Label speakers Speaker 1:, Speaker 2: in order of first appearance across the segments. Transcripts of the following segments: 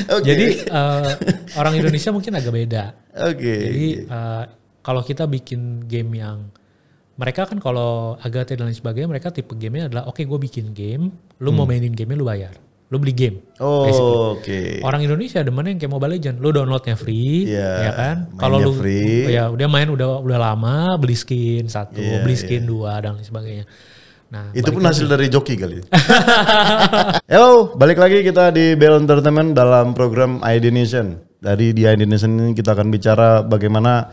Speaker 1: Jadi orang Indonesia mungkin agak beda.
Speaker 2: Oke.
Speaker 1: Jadi kalau kita bikin game yang mereka kan kalau Agate dan lain sebagainya, mereka tipe gamenya adalah oke, gue bikin game, lu mau mainin gamenya lu bayar, lu beli game.
Speaker 2: Oke.
Speaker 1: Orang Indonesia demennya yang kayak Mobile Legends, lu downloadnya free, ya kan? Kalau lu
Speaker 2: free.
Speaker 1: ya udah main udah lama, beli skin 1, beli skin 2 dan lain sebagainya. Nah,
Speaker 2: itu pun hasil dari joki kali. Halo, balik lagi kita di Bell Entertainment dalam program ID Nation. Dari di ID Nation ini kita akan bicara bagaimana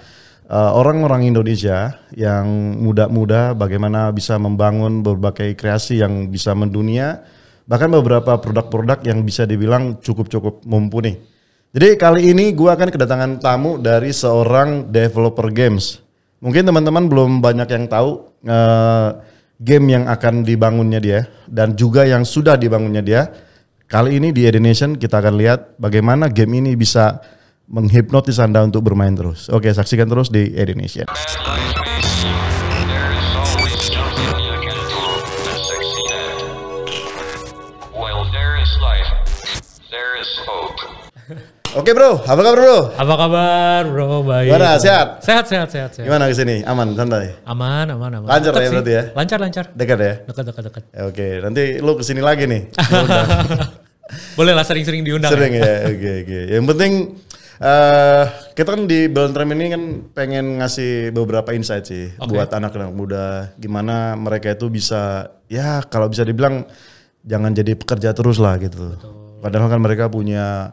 Speaker 2: orang-orang Indonesia yang muda-muda bagaimana bisa membangun berbagai kreasi yang bisa mendunia, bahkan beberapa produk-produk yang bisa dibilang cukup-cukup mumpuni. Jadi kali ini gue akan kedatangan tamu dari seorang developer games. Mungkin teman-teman belum banyak yang tahu game yang akan dibangunnya dia dan juga yang sudah dibangunnya dia. Kali ini di Edination kita akan lihat bagaimana game ini bisa menghipnotis Anda untuk bermain terus. Oke, saksikan terus di Edination. Oke bro, apa kabar bro?
Speaker 1: Apa kabar bro? Baik.
Speaker 2: Gimana, sehat?
Speaker 1: Sehat.
Speaker 2: Gimana kesini? Aman, santai?
Speaker 1: Aman.
Speaker 2: Lancar ya berarti ya?
Speaker 1: Lancar.
Speaker 2: Dekat ya?
Speaker 1: Dekat.
Speaker 2: Oke, nanti lu kesini lagi nih.
Speaker 1: Boleh lah sering-sering diundang.
Speaker 2: Sering ya, oke. Yang penting kita kan di Belantram ini kan pengen ngasih beberapa insight sih buat anak-anak muda. Gimana mereka itu bisa, ya kalau bisa dibilang jangan jadi pekerja terus lah gitu. Betul. Padahal kan mereka punya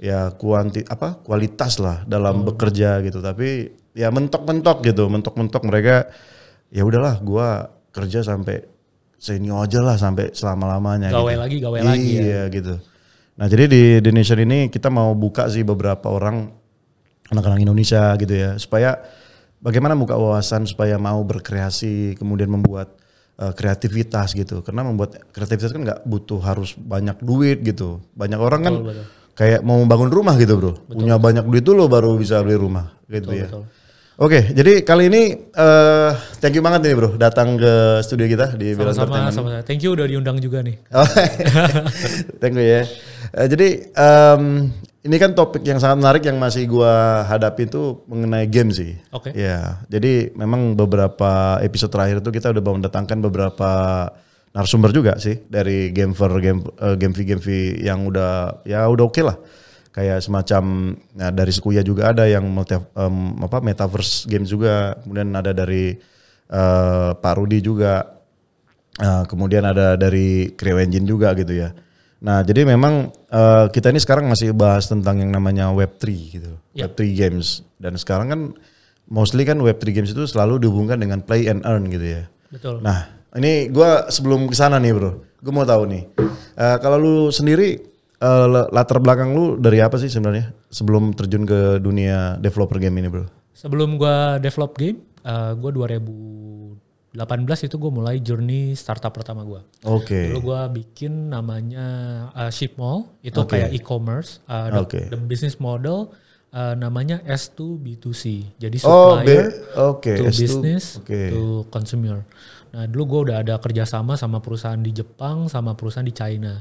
Speaker 2: ya kualitas lah dalam bekerja gitu, tapi ya mentok mereka ya udahlah gua kerja sampai senior aja lah sampai selama-lamanya
Speaker 1: gawe
Speaker 2: gitu.
Speaker 1: lagi
Speaker 2: iya gitu. Nah jadi di Indonesia ini kita mau buka sih beberapa orang anak-anak Indonesia gitu ya, supaya bagaimana buka wawasan supaya mau berkreasi kemudian membuat kreativitas gitu, karena membuat kreativitas kan nggak butuh harus banyak duit gitu. Banyak orang kan kayak mau bangun rumah gitu bro, punya banyak duit dulu baru bisa beli rumah gitu ya. Oke, jadi kali ini thank you banget nih bro datang ke studio kita di Bell Entertainment.
Speaker 1: Sama-sama. Thank you udah diundang juga nih.
Speaker 2: Thank you ya. Jadi ini kan topik yang sangat menarik yang masih gua hadapi itu mengenai game sih.
Speaker 1: Oke.
Speaker 2: Ya, jadi memang beberapa episode terakhir itu kita udah mendatangkan beberapa narasumber juga sih dari game yang udah oke lah. Kayak semacam dari Sekuya juga ada yang metaverse game juga. Kemudian ada dari Pak Rudi juga. Kemudian ada dari Creo Engine juga gitu ya. Nah, jadi memang kita ini sekarang masih bahas tentang yang namanya Web3 gitu. Web3 games. Dan sekarang kan mostly kan Web3 games itu selalu dihubungkan dengan play and earn gitu ya.
Speaker 1: Betul.
Speaker 2: Nah, ini gue sebelum kesana nih bro, gue mau tahu nih, kalau lu sendiri latar belakang lu dari apa sih sebenarnya sebelum terjun ke dunia developer game ini bro?
Speaker 1: Sebelum gue develop game, gue 2018 itu gue mulai journey startup pertama gue.
Speaker 2: Oke.
Speaker 1: Dulu gue bikin namanya Shipmall, itu kayak e-commerce. The business model namanya S2B2C, jadi supplier to business to consumer. Nah dulu gue udah ada kerjasama sama perusahaan di Jepang sama perusahaan di China.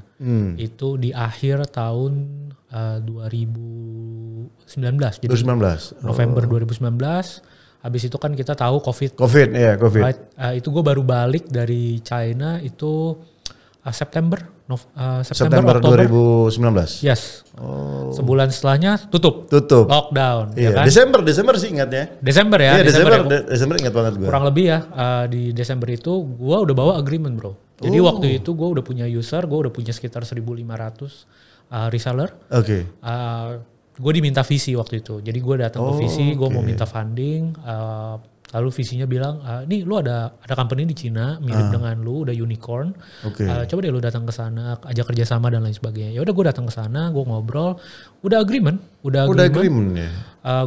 Speaker 1: Itu di akhir tahun 2019. Jadi 2019. November 2019. Habis itu kan kita tahu COVID.
Speaker 2: COVID.
Speaker 1: Right? Itu gue baru balik dari China itu September
Speaker 2: Oktober 2019.
Speaker 1: Yes. Sebulan setelahnya tutup. Lockdown.
Speaker 2: Iya.
Speaker 1: Ya kan?
Speaker 2: Desember sih ingatnya.
Speaker 1: Desember ya.
Speaker 2: Iya, Desember ingat banget gue.
Speaker 1: Kurang lebih ya di Desember itu gue udah bawa agreement bro. Jadi waktu itu gue udah punya user, gue udah punya sekitar 1.500 reseller.
Speaker 2: Oke.
Speaker 1: Gue diminta visi waktu itu. Jadi gue datang ke visi, gue mau minta funding. Lalu visinya bilang, nih lu ada company di Cina mirip dengan lu, udah unicorn. Coba deh lu datang ke sana, ajak kerjasama dan lain sebagainya. Ya udah gue datang ke sana, gue ngobrol, udah agreement ya.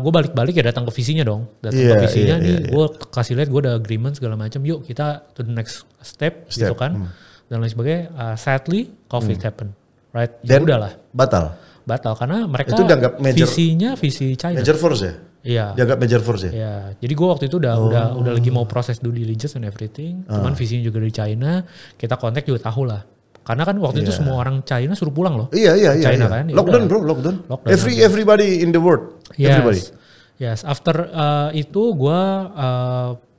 Speaker 1: Gue balik-balik ya datang ke visinya dong. Ke visinya gue kasih lihat gue udah agreement segala macam. Yuk kita to the next step. Gitu kan. Dan lain sebagainya. Sadly COVID happen, right? Ya udahlah. Batal karena mereka itu dianggap visinya visi China.
Speaker 2: Major force ya?
Speaker 1: Iya.
Speaker 2: Dianggap major force ya?
Speaker 1: Iya. Jadi gue waktu itu udah lagi mau proses due diligence and everything. Cuman visinya juga dari China. Kita kontak juga tahu lah. Karena kan waktu itu semua orang China suruh pulang loh.
Speaker 2: Iya.
Speaker 1: China kan.
Speaker 2: Lockdown bro, lockdown. Everybody in the world. Everybody.
Speaker 1: Yes, after itu gue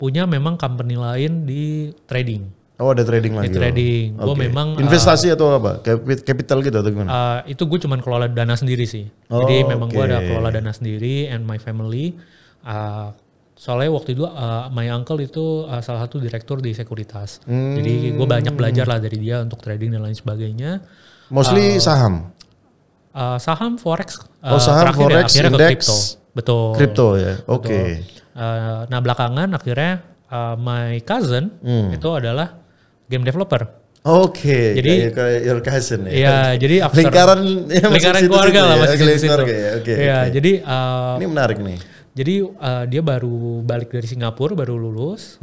Speaker 1: punya memang company lain di trading.
Speaker 2: Oh ada trading lagi.
Speaker 1: Di trading, gue memang
Speaker 2: investasi atau apa? Capital gitu atau gimana?
Speaker 1: Itu gue cuman kelola dana sendiri sih. Jadi memang gue ada kelola dana sendiri and my family. Soalnya waktu itu my uncle itu salah satu direktur di sekuritas. Jadi gue banyak belajar lah dari dia untuk trading dan lain sebagainya.
Speaker 2: Mostly saham?
Speaker 1: Saham, forex.
Speaker 2: Saham, forex,
Speaker 1: akhirnya
Speaker 2: index.
Speaker 1: ke crypto. Betul.
Speaker 2: Crypto ya, oke.
Speaker 1: Nah belakangan akhirnya my cousin itu adalah game developer.
Speaker 2: Oke.
Speaker 1: Jadi
Speaker 2: kayak your cousin ya.
Speaker 1: Iya, jadi after
Speaker 2: lingkaran
Speaker 1: keluarga lah masih di situ.
Speaker 2: Oke.
Speaker 1: Iya, jadi
Speaker 2: ini menarik nih.
Speaker 1: Jadi dia baru balik dari Singapura, baru lulus.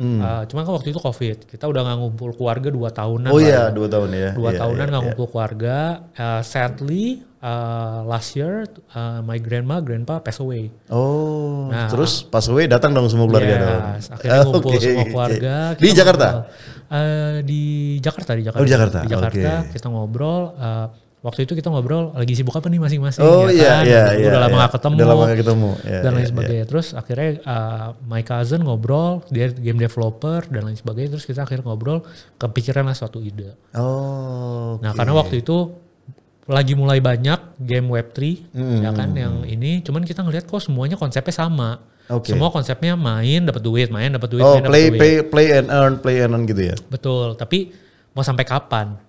Speaker 1: Cuma kan waktu itu COVID, kita udah nggak ngumpul keluarga 2 tahunan.
Speaker 2: Oh iya, 2 tahun ya.
Speaker 1: 2 tahunan nggak ngumpul keluarga. Sadly last year my grandpa passed away.
Speaker 2: Oh, nah, terus pass away datang dong semua keluarga dong.
Speaker 1: Akhirnya ngumpul semua keluarga.
Speaker 2: Di Jakarta?
Speaker 1: Di Jakarta.
Speaker 2: Oh, di Jakarta.
Speaker 1: Kita ngobrol. Waktu itu kita ngobrol lagi sibuk apa nih masing-masing.
Speaker 2: Oh iya.
Speaker 1: Udah lama gak ketemu.
Speaker 2: Ya,
Speaker 1: dan lain sebagainya. Terus akhirnya my cousin ngobrol, dia game developer dan lain sebagainya. Terus kita akhirnya ngobrol, kepikiran lah suatu ide.
Speaker 2: Oh.
Speaker 1: Nah karena waktu itu lagi mulai banyak game Web3 ya kan yang ini. Cuman kita ngelihat kok semuanya konsepnya sama. Semua konsepnya main dapat duit.
Speaker 2: Play and earn gitu ya.
Speaker 1: Betul. Tapi mau sampai kapan?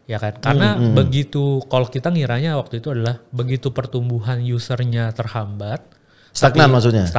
Speaker 1: Ya kan, karena begitu kalau kita ngiranya waktu itu adalah begitu pertumbuhan usernya terhambat,
Speaker 2: stagnan maksudnya,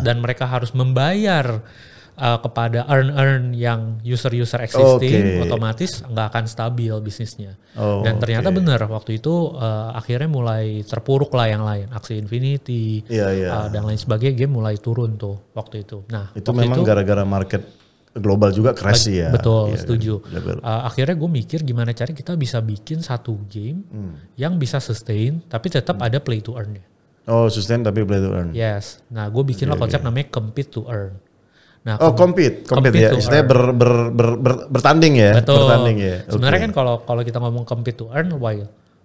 Speaker 1: dan mereka harus membayar kepada earn yang user existing, otomatis nggak akan stabil bisnisnya. Dan ternyata benar waktu itu akhirnya mulai terpuruk lah yang lain, Axie Infinity dan lain sebagainya, game mulai turun tuh waktu itu. Nah
Speaker 2: itu memang gara-gara market global juga crash ya.
Speaker 1: Betul, setuju. Akhirnya gue mikir gimana cara kita bisa bikin satu game yang bisa sustain tapi tetap ada play to earn-nya.
Speaker 2: Oh, sustain tapi play to earn.
Speaker 1: Yes. Nah, gue bikinlah konsep namanya compete to earn. Nah,
Speaker 2: compete ya. Istilahnya bertanding ya.
Speaker 1: Betul.
Speaker 2: Bertanding ya.
Speaker 1: Sebenarnya kan kalau kita ngomong compete to earn,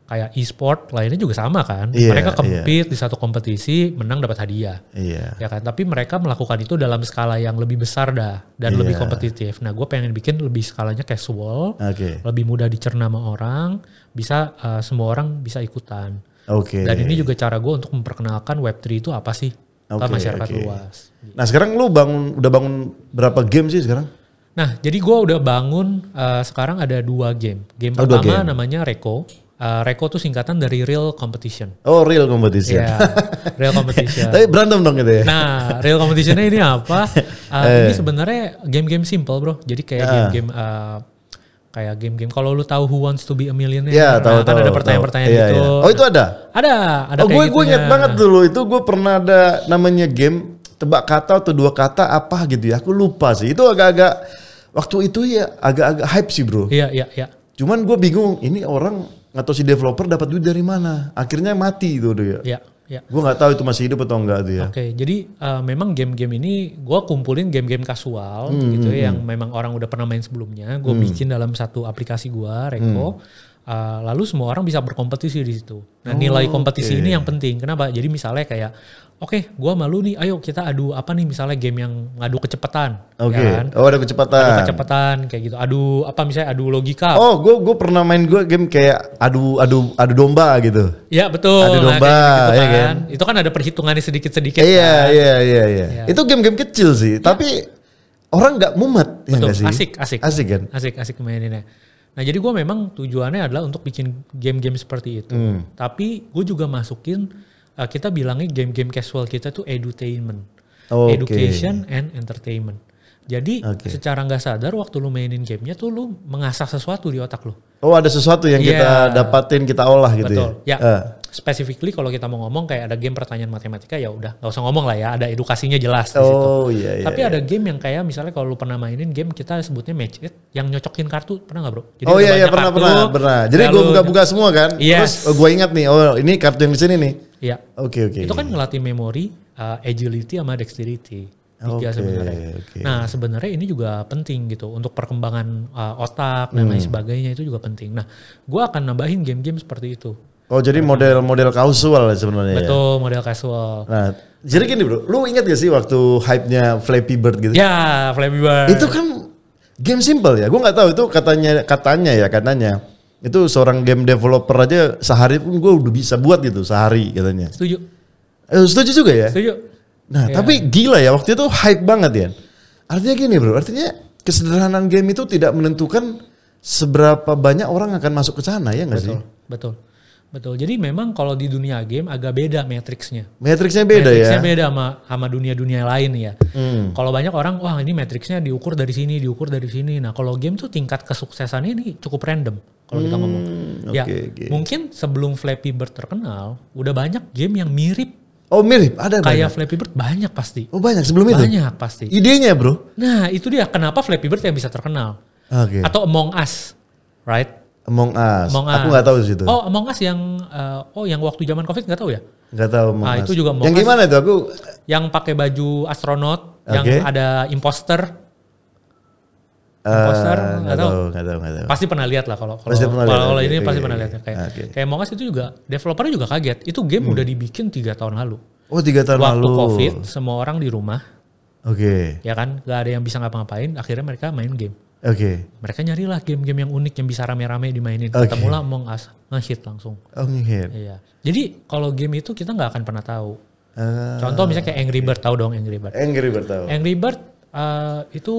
Speaker 1: kayak e-sport lainnya juga sama kan. Mereka compete di satu kompetisi, menang dapat hadiah. Ya kan, tapi mereka melakukan itu dalam skala yang lebih besar dan lebih kompetitif. Nah, gue pengen bikin lebih skalanya casual, lebih mudah dicerna sama orang, bisa semua orang bisa ikutan. Dan ini juga cara gue untuk memperkenalkan Web3 itu apa sih ke masyarakat luas.
Speaker 2: Nah, sekarang lu udah bangun berapa game sih sekarang?
Speaker 1: Nah, jadi gue udah bangun sekarang ada 2 game. Game pertama namanya Reko. Reko tuh singkatan dari Real Competition.
Speaker 2: Oh, Real Competition.
Speaker 1: Iya, Real Competition.
Speaker 2: Tapi berantem dong gitu ya?
Speaker 1: Nah, Real Competitionnya ini apa? Ini sebenarnya game-game simple bro. Jadi kayak game-game. Kalau lu tahu Who Wants to Be a Millionaire, kan ada pertanyaan-pertanyaan gitu.
Speaker 2: Oh itu ada?
Speaker 1: Ada
Speaker 2: gue inget banget dulu. Itu gue pernah ada namanya game tebak kata atau 2 kata apa gitu ya. Aku lupa sih. Itu agak-agak waktu itu ya agak-agak hype sih bro.
Speaker 1: Iya.
Speaker 2: Cuman gue bingung, ini orang atau si developer dapat duit dari mana? Akhirnya mati itu dia.
Speaker 1: Iya.
Speaker 2: Gue nggak tahu itu masih hidup atau enggak tuh ya.
Speaker 1: Jadi memang game-game ini gue kumpulin game-game kasual gitu ya, yang memang orang udah pernah main sebelumnya. Gue bikin dalam satu aplikasi gue, Reko. Lalu semua orang bisa berkompetisi di situ. Nah nilai kompetisi ini yang penting. Kenapa? Jadi misalnya kayak gue malu nih, ayo kita adu apa nih, misalnya game yang ngadu kecepatan. Kan?
Speaker 2: Oh ada kecepatan.
Speaker 1: Adu kecepatan kayak gitu. Misalnya adu logika.
Speaker 2: Oh gue pernah main game kayak adu domba gitu.
Speaker 1: Iya betul.
Speaker 2: Adu domba
Speaker 1: gitu
Speaker 2: ya kan.
Speaker 1: Itu kan ada perhitungannya sedikit-sedikit.
Speaker 2: Iya. Itu game-game kecil sih. Tapi orang nggak mumet.
Speaker 1: Betul.
Speaker 2: Ya sih? Asik kan.
Speaker 1: Asik maininnya. Nah jadi gue memang tujuannya adalah untuk bikin game-game seperti itu. Tapi gue juga masukin, kita bilangnya game-game casual kita tuh edutainment. Education and entertainment. Jadi secara nggak sadar waktu lu mainin gamenya tuh lu mengasah sesuatu di otak lu. Oh ada sesuatu yang kita dapatin, kita olah gitu. Betul. Ya. Specifically kalau kita mau ngomong kayak ada game pertanyaan matematika, ya udah nggak usah ngomong lah ya, ada edukasinya jelas di situ. Iya. Tapi ada game yang kayak misalnya kalau lu pernah mainin game kita sebutnya Match It yang nyocokin kartu, pernah nggak bro? Jadi pernah. Jadi gue buka semua kan. Terus gue ingat nih, ini kartu yang di sini nih. Iya. Oke. Itu kan ngelatih memori, agility sama dexterity. sebenarnya. Nah sebenarnya ini juga penting gitu untuk perkembangan otak dan lain sebagainya, itu juga penting. Nah gue akan nambahin game-game seperti itu.
Speaker 2: Oh jadi model casual sebenarnya.
Speaker 1: Betul, model casual.
Speaker 2: Nah jadi gini bro, lu ingat gak sih waktu hype-nya Flappy Bird gitu?
Speaker 1: Ya Flappy Bird.
Speaker 2: Itu kan game simple ya, gue nggak tahu itu katanya itu seorang game developer aja sehari pun gue udah bisa buat gitu sehari katanya.
Speaker 1: Setuju.
Speaker 2: Setuju juga ya?
Speaker 1: Setuju.
Speaker 2: Nah tapi gila ya waktu itu hype banget ya. Artinya gini bro, artinya kesederhanaan game itu tidak menentukan seberapa banyak orang akan masuk ke sana ya nggak sih?
Speaker 1: Betul. Jadi memang kalau di dunia game agak beda matriksnya.
Speaker 2: Matriksnya beda ya?
Speaker 1: Matriksnya beda sama dunia-dunia lain ya. Kalau banyak orang, wah ini matriksnya diukur dari sini. Nah kalau game tuh tingkat kesuksesannya ini cukup random. Kalau kita ngomong. Mungkin sebelum Flappy Bird terkenal, udah banyak game yang mirip.
Speaker 2: Oh mirip, ada
Speaker 1: kayak Flappy Bird banyak pasti.
Speaker 2: Oh banyak sebelum itu?
Speaker 1: Banyak pasti.
Speaker 2: Idenya bro?
Speaker 1: Nah itu dia kenapa Flappy Bird yang bisa terkenal. Atau Among Us, right?
Speaker 2: Among Us. Aku nggak tahu situ.
Speaker 1: Oh Among Us yang yang waktu zaman COVID nggak tahu ya?
Speaker 2: Nggak tahu Among Us.
Speaker 1: Itu juga Among Us.
Speaker 2: Yang gimana itu aku?
Speaker 1: Yang pakai baju astronot, yang ada imposter. Nggak tahu. Pasti pernah lihat lah kalau ini pasti pernah lihat. Kayak Among Us itu juga developernya juga kaget. Itu game udah dibikin 3 tahun lalu.
Speaker 2: Oh 3 tahun lalu.
Speaker 1: Waktu COVID semua orang di rumah. Ya kan, nggak ada yang bisa ngapa-ngapain. Akhirnya mereka main game. Mereka nyarilah game-game yang unik yang bisa rame-rame dimainin. Ketemulah Among Us, nge-hit langsung.
Speaker 2: Nge-hit.
Speaker 1: Iya. Jadi kalau game itu kita nggak akan pernah tahu. Contoh misalnya kayak Angry Bird, tahu dong Angry Bird. Angry Bird itu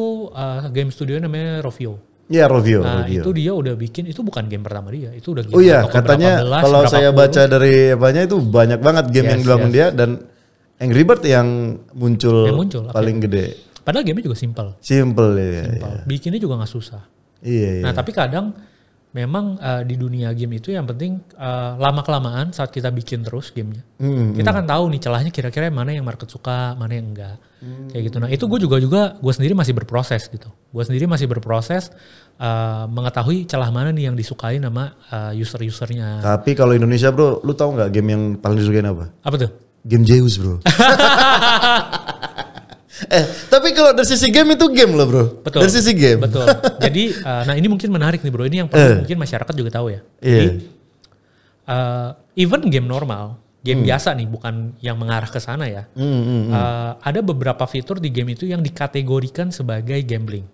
Speaker 1: game studio namanya Rovio.
Speaker 2: Iya Rovio.
Speaker 1: Itu dia udah bikin, itu bukan game pertama dia, itu udah game.
Speaker 2: Oh iya, katanya kalau saya baca dari apanya itu banyak banget game yang dibangun dia dan Angry Bird yang muncul paling gede.
Speaker 1: Padahal game-nya juga simple. Bikinnya juga gak susah. Nah tapi kadang memang di dunia game itu yang penting lama-kelamaan saat kita bikin terus gamenya. Kita akan tahu nih celahnya kira-kira mana yang market suka, mana yang enggak. Kayak gitu. Nah itu gue sendiri masih berproses gitu. Gue sendiri masih berproses mengetahui celah mana nih yang disukai sama user-usernya.
Speaker 2: Tapi kalau Indonesia bro, lu tahu gak game yang paling disukain apa?
Speaker 1: Apa tuh?
Speaker 2: Game Zeus bro. Tapi kalau dari sisi game itu game loh bro.
Speaker 1: Betul.
Speaker 2: Dari sisi game.
Speaker 1: Betul. Jadi, nah ini mungkin menarik nih bro. Ini yang perlu mungkin masyarakat juga tahu ya. Jadi, even game normal, game biasa nih, bukan yang mengarah ke sana ya. Ada beberapa fitur di game itu yang dikategorikan sebagai gambling.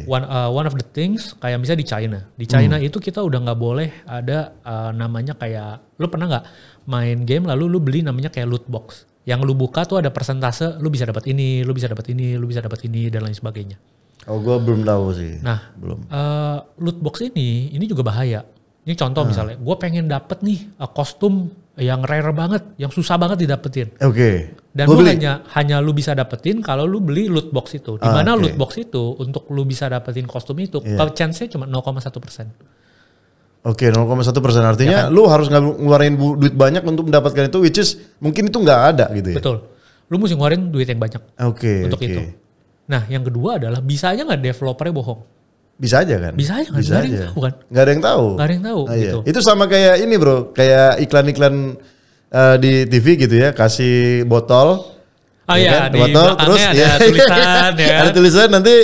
Speaker 1: One of the things kayak misalnya di China. Di China itu kita udah nggak boleh ada namanya kayak, lu pernah nggak main game lalu lu beli namanya kayak loot box. Yang lu buka tuh ada persentase, lu bisa dapat ini, lu bisa dapat ini, lu bisa dapat ini dan lain sebagainya.
Speaker 2: Oh, gue belum tahu sih.
Speaker 1: Nah, loot box ini juga bahaya. Ini contoh misalnya, gue pengen dapet nih kostum yang rare banget, yang susah banget didapetin. Dan lu hanya lu bisa dapetin kalau lu beli loot box itu. Dimana loot box itu untuk lu bisa dapetin kostum itu, chance-nya cuma 0,1%. 0,1% artinya ya kan?
Speaker 2: Lu harus ngeluarin duit banyak untuk mendapatkan itu, which is mungkin itu nggak ada gitu ya.
Speaker 1: Betul, lu mesti ngeluarin duit yang banyak untuk itu. Nah yang kedua adalah bisa aja nggak developernya bohong?
Speaker 2: Bisa aja kan?
Speaker 1: Bisa aja kan? Nggak ada yang tahu kan?
Speaker 2: Nggak ada yang tahu.
Speaker 1: Gitu.
Speaker 2: Itu sama kayak ini bro, kayak iklan-iklan di TV gitu ya, kasih botol.
Speaker 1: Kan? Di botol terus ada tulisan ya.
Speaker 2: Ada tulisan nanti.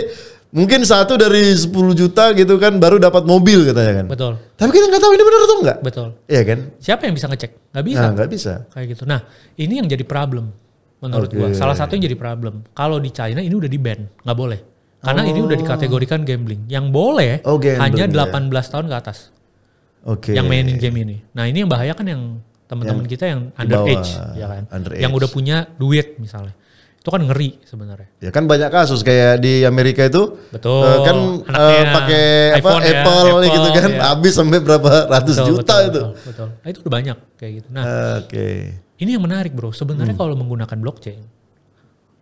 Speaker 2: Mungkin 1 dari 10 juta gitu kan baru dapat mobil katanya kan.
Speaker 1: Betul.
Speaker 2: Tapi kita nggak tahu ini benar atau enggak.
Speaker 1: Betul.
Speaker 2: Iya kan?
Speaker 1: Siapa yang bisa ngecek? Nggak bisa.
Speaker 2: Nah, nggak bisa.
Speaker 1: Kayak gitu. Nah ini yang jadi problem menurut gua. Salah satu yang jadi problem. Kalau di China ini udah di ban, nggak boleh. Karena ini udah dikategorikan gambling. Yang boleh hanya 18 tahun ke atas. Yang mainin game ini. Nah ini yang bahaya kan yang teman-teman kita yang underage, ya kan? Yang udah punya duit misalnya. Itu kan ngeri sebenarnya. Ya
Speaker 2: kan banyak kasus kayak di Amerika itu.
Speaker 1: Betul.
Speaker 2: Kan pakai Apple gitu kan. Habis sampai berapa ratus juta itu.
Speaker 1: Betul. Nah, itu udah banyak kayak gitu. Nah, ini yang menarik bro. Sebenarnya kalau menggunakan blockchain,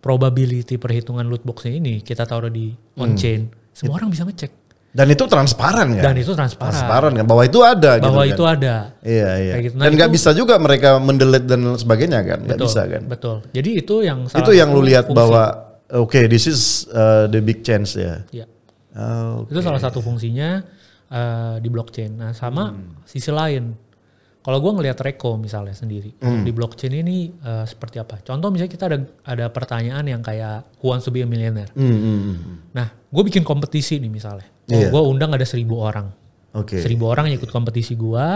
Speaker 1: probability perhitungan loot boxnya ini kita taruh di on-chain. Semua orang bisa ngecek.
Speaker 2: Dan itu transparan kan?
Speaker 1: Dan itu transparan
Speaker 2: kan, bahwa itu ada gitu kan?
Speaker 1: Itu ada.
Speaker 2: Iya. Gitu. Nah, dan nggak bisa juga mereka mendelete dan sebagainya kan? Nggak bisa kan?
Speaker 1: Betul. Jadi itu yang salah
Speaker 2: itu yang lu lihat fungsi. Bahwa this is the big chance ya?
Speaker 1: Iya. Itu salah satu fungsinya di blockchain. Nah sama sisi lain, Kalau gue ngelihat Reko misalnya sendiri di blockchain ini seperti apa? Contoh misalnya kita ada pertanyaan yang kayak who wants to be a millionaire. Nah, gue bikin kompetisi nih misalnya. Gue undang ada 1.000 orang. 1.000 orang yang ikut kompetisi gue.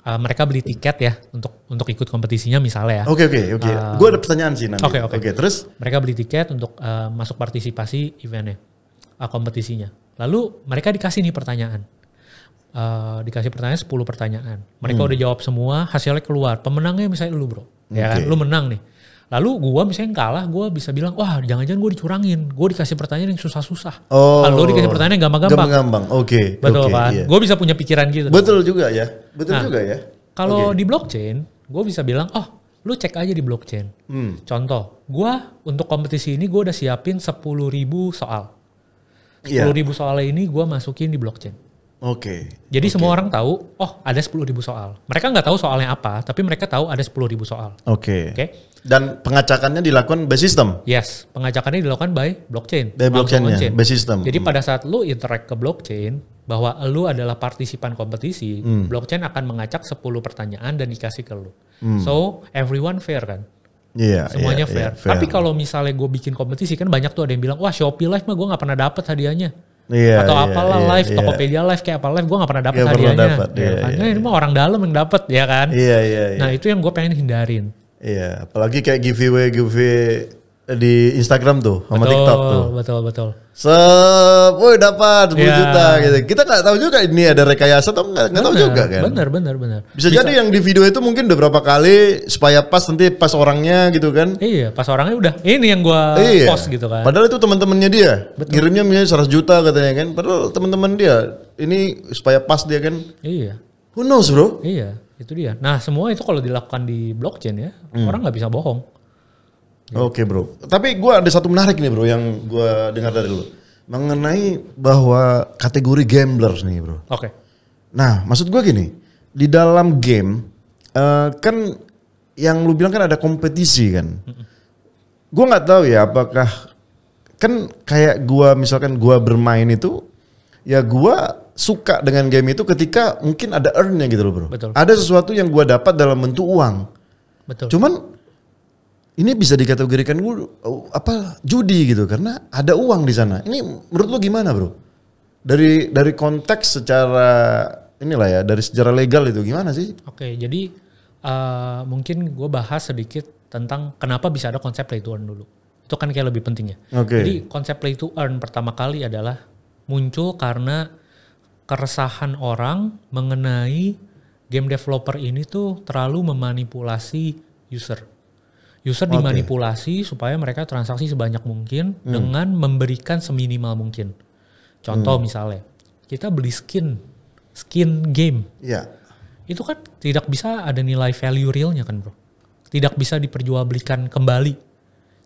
Speaker 1: Mereka beli tiket ya untuk ikut kompetisinya misalnya ya.
Speaker 2: Oke. Gue ada pertanyaan sih nanti. Oke. Terus?
Speaker 1: Mereka beli tiket untuk masuk partisipasi eventnya, kompetisinya. Lalu mereka dikasih nih pertanyaan. Dikasih pertanyaan 10 pertanyaan. Mereka udah jawab semua, hasilnya keluar. Pemenangnya misalnya lu bro. Ya kan, lu menang nih. Lalu gue misalnya kalah, gue bisa bilang, wah jangan-jangan gue dicurangin. Gue dikasih pertanyaan yang susah-susah. Lu dikasih pertanyaan yang gampang-gampang.
Speaker 2: Gampang-gampang, oke.
Speaker 1: Betul kan? Iya. Gue bisa punya pikiran gitu.
Speaker 2: Betul juga ya.
Speaker 1: Kalau di blockchain, gue bisa bilang, lu cek aja di blockchain. Contoh, gue untuk kompetisi ini gue udah siapin 10.000 soal. 10.000 soal ini gue masukin di blockchain. Jadi semua orang tahu, ada 10.000 soal. Mereka nggak tahu soalnya apa, tapi mereka tahu ada 10.000 soal. Oke.
Speaker 2: Dan pengacakannya dilakukan by system?
Speaker 1: Yes, pengacakannya dilakukan by blockchain.
Speaker 2: By blockchain-nya, by system.
Speaker 1: Jadi pada saat lu interact ke blockchain, bahwa lu adalah partisipan kompetisi, blockchain akan mengacak 10 pertanyaan dan dikasih ke lu. So, everyone fair kan? Semuanya fair. Tapi kalau misalnya gue bikin kompetisi, kan banyak tuh ada yang bilang, wah Shopee Live mah gue gak pernah dapet hadiahnya. Atau apalah live, Tokopedia live kayak apa live, gue gak pernah dapet hadiahnya. Ini mah orang dalam yang dapet ya kan. Nah itu yang gue pengen hindarin.
Speaker 2: Apalagi kayak giveaway di Instagram tuh sama TikTok tuh.
Speaker 1: Betul.
Speaker 2: Woi dapat 10 juta gitu. Kita nggak tahu juga ini ada rekayasa atau nggak tahu juga kan.
Speaker 1: Benar.
Speaker 2: Bisa jadi yang di video itu mungkin udah berapa kali supaya nanti pas orangnya gitu kan.
Speaker 1: Iya, pas orangnya udah ini yang gua post gitu kan.
Speaker 2: Padahal itu teman-temannya dia. Ngirimnya misalnya 100 juta katanya kan. Padahal teman-teman dia ini supaya pas dia kan.
Speaker 1: Iya.
Speaker 2: Who knows bro?
Speaker 1: Iya, itu dia. Nah semua itu kalau dilakukan di blockchain ya, orang nggak bisa bohong.
Speaker 2: Oke bro, tapi gue ada satu menarik nih bro yang gue dengar dari lu mengenai bahwa kategori gamblers nih bro. Nah maksud gue gini, di dalam game kan yang lu bilang kan ada kompetisi kan. Gue nggak tahu ya apakah kan kayak gue misalkan gue bermain itu ya gue suka dengan game itu ketika mungkin ada earn-nya gitu loh bro. Ada sesuatu yang gue dapat dalam bentuk uang. Cuman ini bisa dikategorikan judi gitu karena ada uang di sana. Ini menurut lo gimana bro? Dari konteks secara inilah ya, dari sejarah legal itu gimana sih?
Speaker 1: Jadi mungkin gue bahas sedikit tentang kenapa bisa ada konsep play to earn dulu. Itu kan kayak lebih penting ya. Jadi konsep play to earn pertama kali adalah muncul karena keresahan orang mengenai game developer ini tuh terlalu memanipulasi user. User dimanipulasi supaya mereka transaksi sebanyak mungkin dengan memberikan seminimal mungkin. Contoh misalnya, kita beli skin game. Itu kan tidak bisa ada nilai value realnya kan bro. Tidak bisa diperjualbelikan kembali.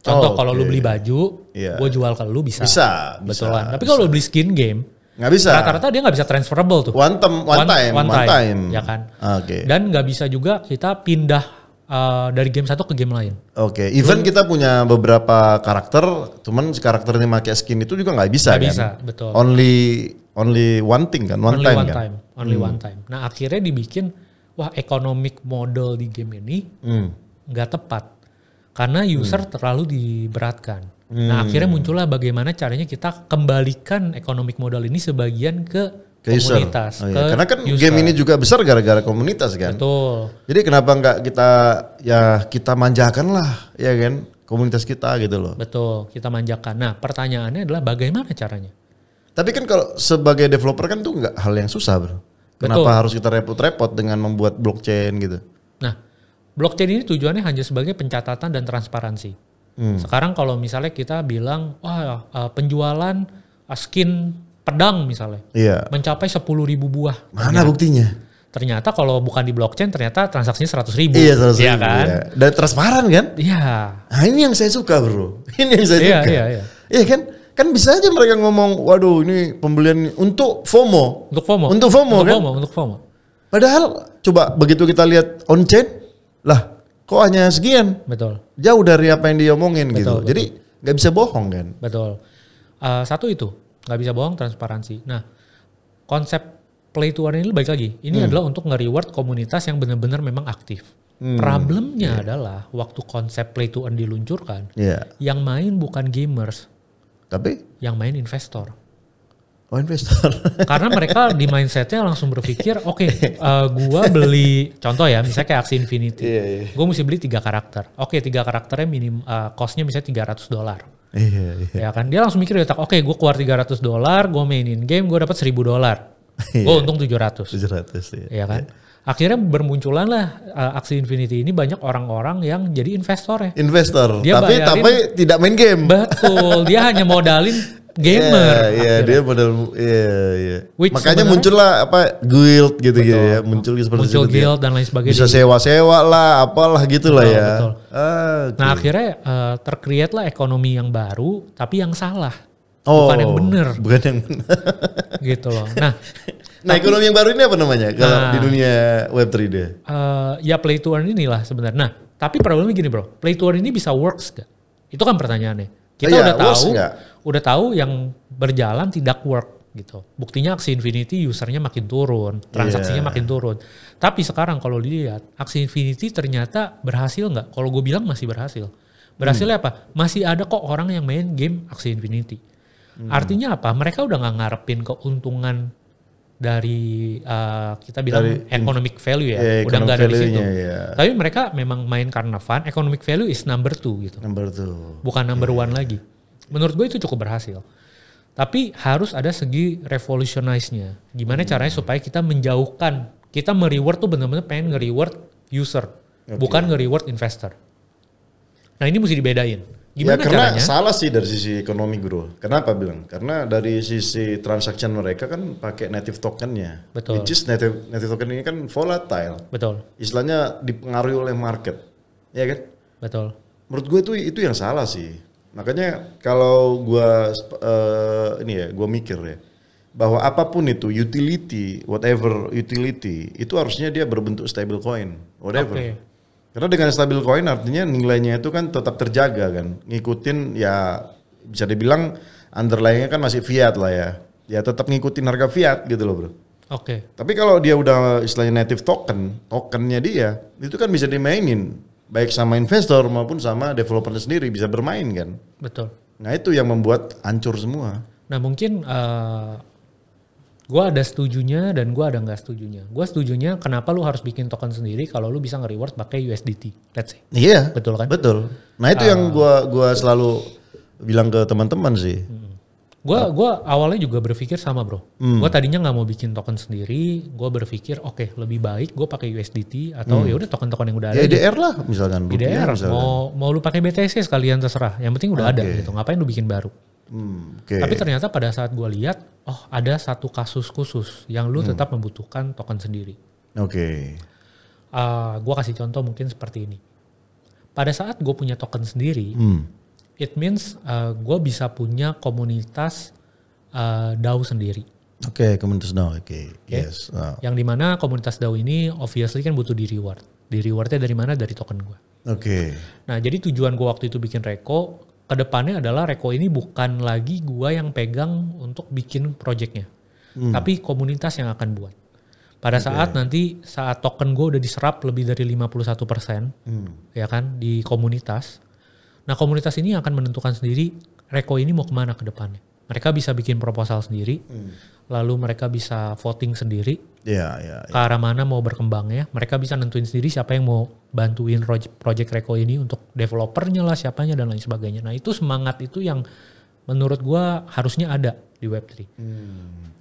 Speaker 1: Contoh kalau lu beli baju, gue jual ke lu bisa. Betulan. Tapi kalau lu beli skin game,
Speaker 2: nggak bisa.
Speaker 1: Rata-rata dia nggak bisa transferable tuh.
Speaker 2: One time.
Speaker 1: Ya kan. Dan nggak bisa juga kita pindah dari game satu ke game lain.
Speaker 2: Even kita punya beberapa karakter, cuman si karakter ini pakai skin itu juga nggak bisa.
Speaker 1: Nggak bisa, betul.
Speaker 2: Only one thing kan,
Speaker 1: only one time. Nah akhirnya dibikin, wah economic model di game ini nggak tepat karena user terlalu diberatkan. Nah akhirnya muncullah bagaimana caranya kita kembalikan economic model ini sebagian ke komunitas.
Speaker 2: Karena kan user. Game ini juga besar gara-gara komunitas kan.
Speaker 1: Betul.
Speaker 2: Jadi kenapa nggak kita manjakan lah ya kan komunitas kita gitu loh.
Speaker 1: Betul, kita manjakan. Nah pertanyaannya adalah bagaimana caranya?
Speaker 2: Tapi kan kalau sebagai developer kan itu nggak hal yang susah bro. Kenapa harus kita repot-repot dengan membuat blockchain gitu? Nah
Speaker 1: blockchain ini tujuannya hanya sebagai pencatatan dan transparansi. Sekarang kalau misalnya kita bilang penjualan skin pedang misalnya, mencapai 10.000 buah.
Speaker 2: Mana buktinya?
Speaker 1: Ternyata kalau bukan di blockchain, ternyata transaksinya 100.000.
Speaker 2: Iya 100.000
Speaker 1: ya kan?
Speaker 2: Iya. Dan transparan kan?
Speaker 1: Iya.
Speaker 2: Nah ini yang saya suka bro. Ini yang saya suka. Iya kan? Kan bisa aja mereka ngomong, waduh ini pembelian untuk FOMO. Untuk FOMO. Padahal coba begitu kita lihat on chain, lah kok hanya sekian?
Speaker 1: Betul.
Speaker 2: Jauh dari apa yang dia omongin gitu. Jadi nggak bisa bohong kan?
Speaker 1: Betul. Satu itu. Nggak bisa bohong, transparansi. Nah, konsep play to earn ini balik lagi. Ini adalah untuk nge-reward komunitas yang benar-benar memang aktif. Problemnya adalah waktu konsep play to earn diluncurkan, yang main bukan gamers, tapi yang main investor.
Speaker 2: Oh, investor.
Speaker 1: Karena mereka di mindsetnya langsung berpikir, oke, gua beli, contoh ya, misalnya kayak Axie Infinity, gua mesti beli 3 karakter. Oke, 3 karakternya costnya misalnya $300. Ya kan, dia langsung mikir, oke, gua keluar $300, gua mainin game, gua dapat $1.000. Gua untung 700. Ya kan. Akhirnya bermunculan lah Axie Infinity ini banyak orang-orang yang jadi investor ya.
Speaker 2: Investor, tapi tidak main game.
Speaker 1: Betul, dia hanya modalin gamer.
Speaker 2: Dia modal. Makanya muncullah guild gitu ya, muncul
Speaker 1: guild dan lain sebagainya.
Speaker 2: Bisa sewa-sewa lah, apalah gitulah ya.
Speaker 1: Betul. Nah akhirnya tercreate lah ekonomi yang baru, tapi yang salah, bukan yang benar.
Speaker 2: Bukan yang benar.
Speaker 1: Gitu loh. Nah,
Speaker 2: ekonomi yang baru ini apa namanya kalau di dunia Web3 dia?
Speaker 1: Ya play to earn inilah sebenarnya. Nah, tapi problemnya gini bro, play to earn ini bisa works gak? Itu kan pertanyaannya. Kita udah tahu yang berjalan tidak work gitu. Buktinya Axie Infinity usernya makin turun, transaksinya makin turun. Tapi sekarang kalau dilihat Axie Infinity ternyata berhasil nggak? Kalau gue bilang masih berhasil. Berhasilnya apa? Masih ada kok orang yang main game Axie Infinity. Artinya apa? Mereka udah nggak ngarepin keuntungan dari kita bilang economic value ya, udah nggak ada di situ. Tapi mereka memang main karena fun. Economic value is number 2 gitu. Bukan number 1 lagi. Menurut gue itu cukup berhasil. Tapi harus ada segi revolutionize-nya. Gimana caranya supaya kita menjauhkan, kita mereward tuh benar-benar pengen nge-reward user, bukan nge-reward investor. Nah ini mesti dibedain. Gimana
Speaker 2: karena
Speaker 1: caranya?
Speaker 2: Salah sih dari sisi ekonomi bro. Kenapa bilang? Karena dari sisi transaction mereka kan pakai native tokennya.
Speaker 1: Betul.
Speaker 2: Which is native token ini kan volatile.
Speaker 1: Betul.
Speaker 2: Istilahnya dipengaruhi oleh market. Ya kan?
Speaker 1: Betul.
Speaker 2: Menurut gue itu yang salah sih. Makanya kalau gue gue mikir ya. Bahwa apapun itu utility, whatever utility, itu harusnya dia berbentuk stable coin. Whatever. Karena dengan stabil coin artinya nilainya itu kan tetap terjaga kan. Ngikutin ya bisa dibilang underlying-nya kan masih fiat lah ya. Ya tetap ngikutin harga fiat gitu loh bro. Tapi kalau dia udah istilahnya native tokennya dia, itu kan bisa dimainin. Baik sama investor maupun sama developernya sendiri bisa bermain kan.
Speaker 1: Betul.
Speaker 2: Nah itu yang membuat hancur semua.
Speaker 1: Nah mungkin gue ada setujunya dan gue ada nggak setujunya. Gue setujunya kenapa lu harus bikin token sendiri kalau lu bisa nge-reward pakai USDT, let's say.
Speaker 2: Iya.
Speaker 1: Betul kan?
Speaker 2: Betul. Nah itu yang gue selalu bilang ke teman-teman sih.
Speaker 1: Gue awalnya juga berpikir sama bro. Gue tadinya nggak mau bikin token sendiri. Gue berpikir oke, lebih baik gue pakai USDT atau ya udah token-token yang udah ada.
Speaker 2: Ya IDR lah misalkan.
Speaker 1: IDR. Mau lu pakai BTC sekalian terserah. Yang penting udah ada gitu. Ngapain lu bikin baru? Tapi ternyata pada saat gue lihat, ada satu kasus khusus yang lu tetap membutuhkan token sendiri. Gue kasih contoh mungkin seperti ini. Pada saat gue punya token sendiri, it means gue bisa punya komunitas DAO sendiri.
Speaker 2: Komunitas DAO. Yes.
Speaker 1: Yang dimana komunitas DAO ini obviously kan butuh di reward. Di rewardnya dari mana? Dari token gue. Nah jadi tujuan gue waktu itu bikin Reko, kedepannya adalah Reko ini bukan lagi gua yang pegang untuk bikin projectnya, tapi komunitas yang akan buat. Pada saat token gua udah diserap lebih dari 51%, ya kan di komunitas. Nah komunitas ini akan menentukan sendiri Reko ini mau kemana ke depannya. Mereka bisa bikin proposal sendiri, lalu mereka bisa voting sendiri, ke arah mana mau berkembangnya. Mereka bisa nentuin sendiri siapa yang mau bantuin project Reko ini untuk developernya lah, siapanya dan lain sebagainya. Nah itu semangat itu yang menurut gua harusnya ada di Web3.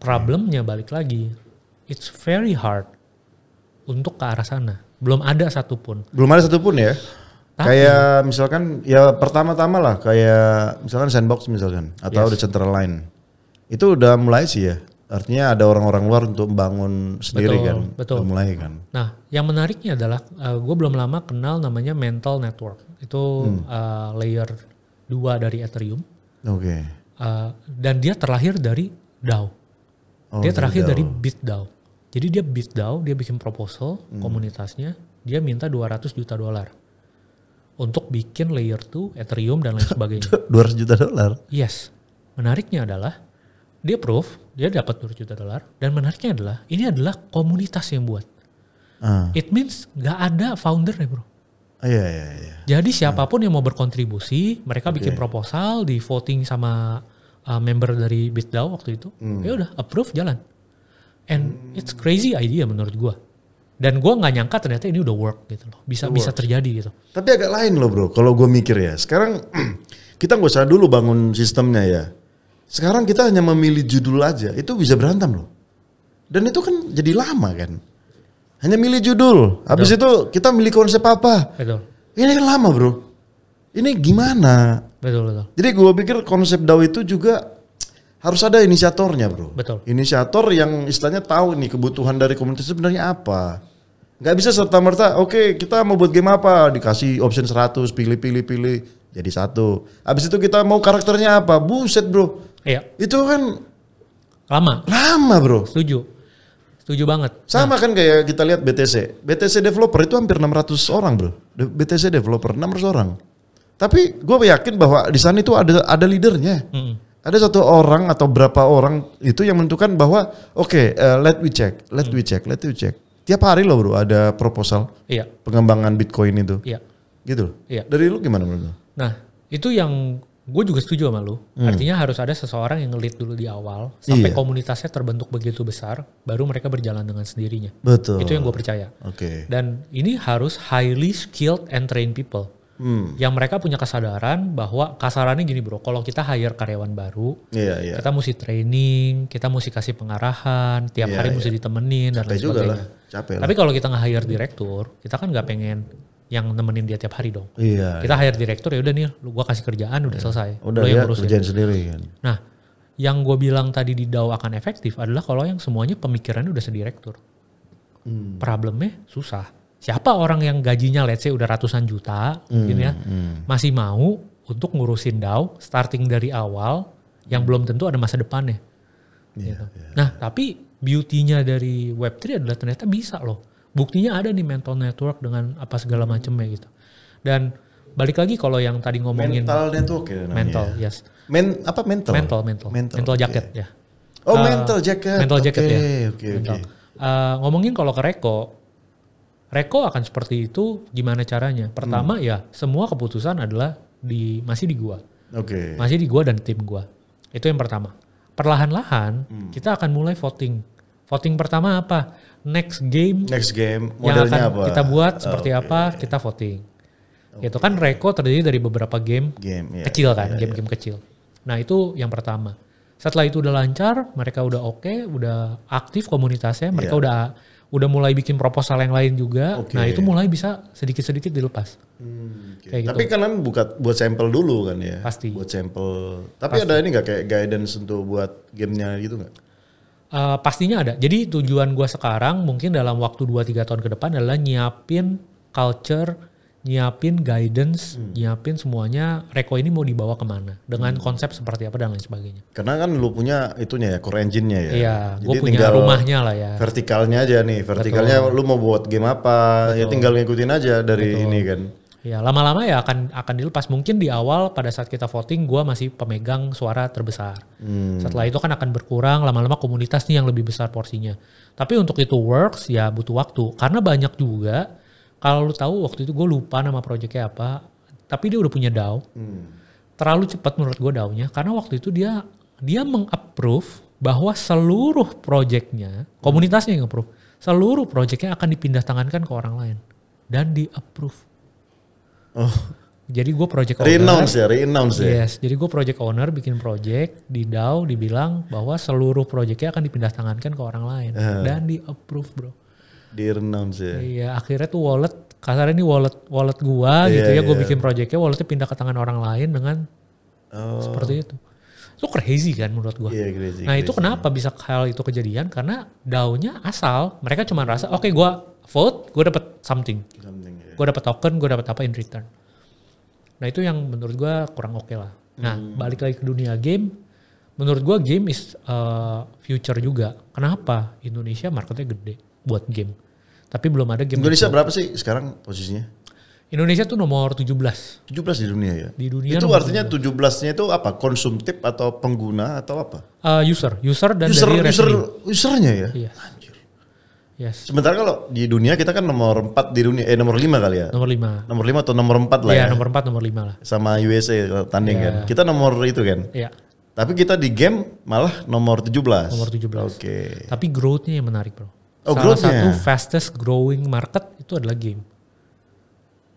Speaker 1: Problemnya balik lagi, it's very hard untuk ke arah sana. Belum ada satupun
Speaker 2: ya? Kayak misalkan ya pertama-tama lah kayak misalkan Sandbox misalkan atau Decentraland. Itu udah mulai sih ya. Artinya ada orang-orang luar untuk membangun sendiri kan.
Speaker 1: Betul.
Speaker 2: Udah mulai kan.
Speaker 1: Nah yang menariknya adalah gue belum lama kenal namanya Mental Network. Itu layer 2 dari Ethereum. Dan dia terlahir dari DAO. Dia terlahir dari BitDAO. Jadi dia BitDAO, dia bikin proposal komunitasnya. Dia minta $200 juta. Untuk bikin layer 2, Ethereum dan lain sebagainya.
Speaker 2: $200 juta?
Speaker 1: Yes. Menariknya adalah dia approve, dia dapat $2 juta. Dan menariknya adalah, ini adalah komunitas yang buat. It means gak ada founder ya bro.
Speaker 2: Iya.
Speaker 1: Jadi siapapun yang mau berkontribusi, mereka bikin proposal, di voting sama member dari BitDAO waktu itu, ya udah approve jalan. And it's crazy idea menurut gua. Dan gua nggak nyangka ternyata ini udah work gitu loh, bisa terjadi gitu.
Speaker 2: Tapi agak lain loh bro, kalau gua mikir ya. Sekarang kita nggak usah dulu bangun sistemnya ya. Sekarang kita hanya memilih judul aja, itu bisa berantem loh. Dan itu kan jadi lama kan. Hanya milih judul, habis itu kita milih konsep apa.
Speaker 1: Betul.
Speaker 2: Ini kan lama bro. Ini gimana?
Speaker 1: Betul.
Speaker 2: Jadi gue pikir konsep DAO itu juga harus ada inisiatornya bro.
Speaker 1: Betul.
Speaker 2: Inisiator yang istilahnya tahu nih kebutuhan dari komunitas sebenarnya apa. Gak bisa serta-merta, oke, kita mau buat game apa, dikasih option 100, pilih, jadi satu. Habis itu kita mau karakternya apa, buset bro.
Speaker 1: Iya.
Speaker 2: Itu kan
Speaker 1: lama
Speaker 2: bro.
Speaker 1: Setuju banget.
Speaker 2: Sama kan kayak kita lihat BTC developer itu hampir 600 orang bro. BTC developer 600 orang. Tapi gue yakin bahwa di sana itu ada leadernya. Ada satu orang atau berapa orang itu yang menentukan bahwa let we check. Tiap hari loh bro ada proposal pengembangan Bitcoin itu.
Speaker 1: Iya.
Speaker 2: Gitu.
Speaker 1: Iya.
Speaker 2: Dari lu gimana menurut lu?
Speaker 1: Nah itu yang gue juga setuju sama lu. Artinya harus ada seseorang yang nge-lead dulu di awal. Sampai komunitasnya terbentuk begitu besar. Baru mereka berjalan dengan sendirinya.
Speaker 2: Betul.
Speaker 1: Itu yang gue percaya. Dan ini harus highly skilled and trained people. Yang mereka punya kesadaran bahwa kasarannya gini bro. Kalau kita hire karyawan baru. Kita mesti training. Kita mesti kasih pengarahan. Tiap hari mesti ditemenin dan lain sebagainya. Tapi kalau kita nge-hire direktur. Kita kan gak pengen yang nemenin dia tiap hari dong. Kita hire direktur ya udah nih, gua kasih kerjaan udah selesai.
Speaker 2: Udah yang ngurusin. Kerjaan sendiri kan.
Speaker 1: Nah, yang gue bilang tadi di DAO akan efektif adalah kalau yang semuanya pemikirannya udah sedirektur. Problemnya susah. Siapa orang yang gajinya let's say udah ratusan juta mungkin ya, masih mau untuk ngurusin DAO starting dari awal yang belum tentu ada masa depannya. Gitu. Nah, tapi beauty-nya dari Web3 adalah ternyata bisa loh. Buktinya ada nih mental network dengan apa segala macamnya gitu. Dan balik lagi kalau yang tadi ngomongin
Speaker 2: mental network ya namanya.
Speaker 1: Mental, yes. Mental jacket ya.
Speaker 2: Oh, mental jacket.
Speaker 1: Mental jacket ya.
Speaker 2: Oke.
Speaker 1: Ngomongin kalau ke Reko akan seperti itu gimana caranya? Pertama ya semua keputusan adalah masih di gua. Masih di gua dan tim gua. Itu yang pertama. Perlahan-lahan kita akan mulai voting. Voting pertama apa? Next game
Speaker 2: modelnya
Speaker 1: yang akan
Speaker 2: apa?
Speaker 1: Kita buat seperti apa, kita voting. Itu kan Reko terdiri dari beberapa game kecil kan, game-game kecil. Nah itu yang pertama. Setelah itu udah lancar, mereka udah udah aktif komunitasnya, mereka udah mulai bikin proposal yang lain juga. Nah itu mulai bisa sedikit-sedikit dilepas.
Speaker 2: Kayak gitu. Tapi kan buat sampel dulu kan ya?
Speaker 1: Pasti.
Speaker 2: Buat sampel. Tapi ada ini gak kayak guidance untuk buat gamenya gitu gak?
Speaker 1: Pastinya ada. Jadi tujuan gue sekarang mungkin dalam waktu 2-3 tahun ke depan adalah nyiapin culture, nyiapin guidance, nyiapin semuanya Reko ini mau dibawa kemana. Dengan konsep seperti apa dan lain sebagainya.
Speaker 2: Karena kan lu punya itunya ya, core engine-nya ya.
Speaker 1: Iya, gue punya rumahnya lah ya.
Speaker 2: Vertikalnya aja nih, vertikalnya lu mau buat game apa, ya tinggal ngikutin aja dari ini kan.
Speaker 1: Ya lama-lama ya akan dilepas. Mungkin di awal pada saat kita voting gue masih pemegang suara terbesar. Setelah itu kan akan berkurang, lama-lama komunitas nih yang lebih besar porsinya. Tapi untuk itu works ya butuh waktu. Karena banyak juga, kalau lu tahu waktu itu gue lupa nama projectnya apa, tapi dia udah punya DAO. Terlalu cepat menurut gue DAO-nya, karena waktu itu dia meng-approve bahwa seluruh projectnya, komunitasnya yang approve, seluruh projectnya akan dipindah tangankan ke orang lain. Dan di-approve. Jadi gue project owner. Re-announce ya. Yes, jadi gue project owner bikin project di DAO dibilang bahwa seluruh projectnya akan dipindah tangankan ke orang lain dan di approve bro.
Speaker 2: Di re-announce ya.
Speaker 1: Iya, akhirnya tuh kasarnya ini wallet gue gitu ya. Gue bikin projectnya, walletnya pindah ke tangan orang lain dengan seperti itu. Itu crazy kan menurut gue.
Speaker 2: Crazy.
Speaker 1: Nah itu kenapa bisa hal itu kejadian? Karena DAO-nya asal mereka cuma rasa oke, gue vote, gue dapet something. Gue dapet token, gue dapet apa in return. Nah itu yang menurut gue kurang oke lah. Nah balik lagi ke dunia game, menurut gue game is future juga. Kenapa? Indonesia marketnya gede buat game. Tapi belum ada game.
Speaker 2: Indonesia berapa sih sekarang posisinya?
Speaker 1: Indonesia tuh nomor 17.
Speaker 2: 17 di dunia ya?
Speaker 1: Di dunia
Speaker 2: itu
Speaker 1: nomor
Speaker 2: artinya 17-nya itu apa? Konsumtif atau pengguna atau apa?
Speaker 1: User dan dari revenue.
Speaker 2: Usernya ya?
Speaker 1: Iya.
Speaker 2: Anjir.
Speaker 1: Yes.
Speaker 2: Sementara kalau di dunia kita kan nomor 4 di dunia, nomor 5 kali ya?
Speaker 1: Nomor 5.
Speaker 2: Nomor 5 atau nomor 4 lah ya?
Speaker 1: Iya, nomor 4, nomor 5 lah.
Speaker 2: Sama USA kalau tanding kan? Kita nomor itu kan?
Speaker 1: Iya.
Speaker 2: Tapi kita di game malah nomor 17.
Speaker 1: Nomor 17.
Speaker 2: Oke.
Speaker 1: Tapi growth-nya yang menarik bro.
Speaker 2: Oh,
Speaker 1: Salah
Speaker 2: growth-nya.
Speaker 1: satu fastest growing market itu adalah game.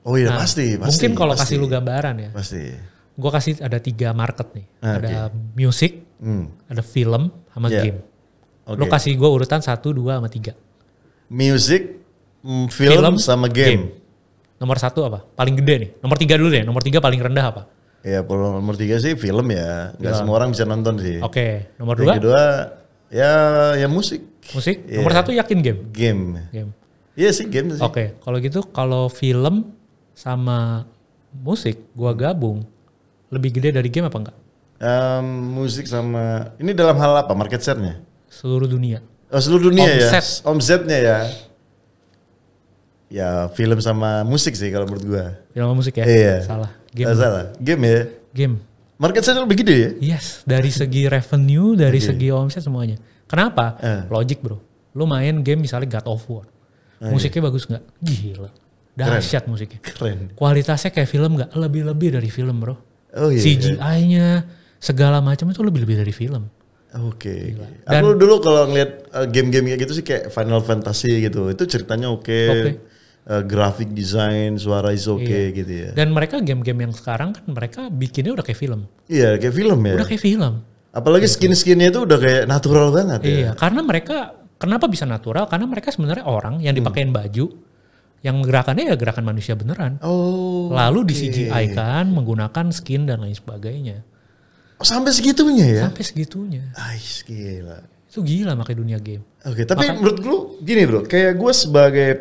Speaker 2: Oh iya pasti.
Speaker 1: Mungkin kalau kasih lu gambaran ya.
Speaker 2: Pasti.
Speaker 1: Gue kasih ada 3 market nih. Ada
Speaker 2: Oke.
Speaker 1: music, ada film, sama
Speaker 2: Yeah.
Speaker 1: game.
Speaker 2: Oke.
Speaker 1: Lu kasih gue urutan 1, 2, sama 3.
Speaker 2: Music, film sama game.
Speaker 1: Nomor 1 apa? Paling gede nih. Nomor 3 dulu deh. Nomor 3 paling rendah apa?
Speaker 2: Ya kalau nomor 3 sih film ya. Gak semua orang bisa nonton sih.
Speaker 1: Oke. Nomor 2?
Speaker 2: Yang kedua ya musik.
Speaker 1: Musik.
Speaker 2: Yeah.
Speaker 1: Nomor 1 yakin game?
Speaker 2: Game.
Speaker 1: Game.
Speaker 2: Iya sih game sih.
Speaker 1: Oke. Kalau gitu kalau film sama musik gua gabung lebih gede dari game apa enggak?
Speaker 2: Musik sama ini dalam hal apa? Market share-nya?
Speaker 1: Seluruh dunia.
Speaker 2: Oh seluruh dunia ya?
Speaker 1: Omset.
Speaker 2: Omsetnya ya? Ya film sama musik sih kalau menurut gua.
Speaker 1: Film sama musik ya?
Speaker 2: Iya.
Speaker 1: Salah. Game.
Speaker 2: Salah. Game ya?
Speaker 1: Game.
Speaker 2: Market share lebih gede ya?
Speaker 1: Yes. Dari segi revenue, dari segi omset semuanya. Kenapa? Logic bro. Lu main game misalnya God of War. Musiknya bagus nggak? Gila. Dahsyat musiknya.
Speaker 2: Keren.
Speaker 1: Kualitasnya kayak film nggak? Lebih-lebih dari film bro.
Speaker 2: Oh iya.
Speaker 1: CGI-nya segala macam itu lebih-lebih dari film.
Speaker 2: Oke.
Speaker 1: Dan-
Speaker 2: Aku dulu kalau ngeliat game-game kayak gitu sih kayak Final Fantasy gitu. Itu ceritanya oke. Grafik desain, suara is oke gitu ya.
Speaker 1: Dan mereka game-game yang sekarang kan mereka bikinnya udah kayak film.
Speaker 2: Iya kayak film ya.
Speaker 1: Udah kayak film.
Speaker 2: Apalagi skin-skinnya itu udah kayak natural banget ya.
Speaker 1: Iya, karena mereka kenapa bisa natural? Karena mereka sebenarnya orang yang dipakein baju yang gerakannya ya gerakan manusia beneran.
Speaker 2: Oh.
Speaker 1: Lalu di CGI kan menggunakan skin dan lain sebagainya.
Speaker 2: Oh, sampai segitunya ya?
Speaker 1: Sampai segitunya.
Speaker 2: Ais, gila.
Speaker 1: Itu gila makanya dunia game.
Speaker 2: Oke, tapi menurut lu gini bro, kayak gue sebagai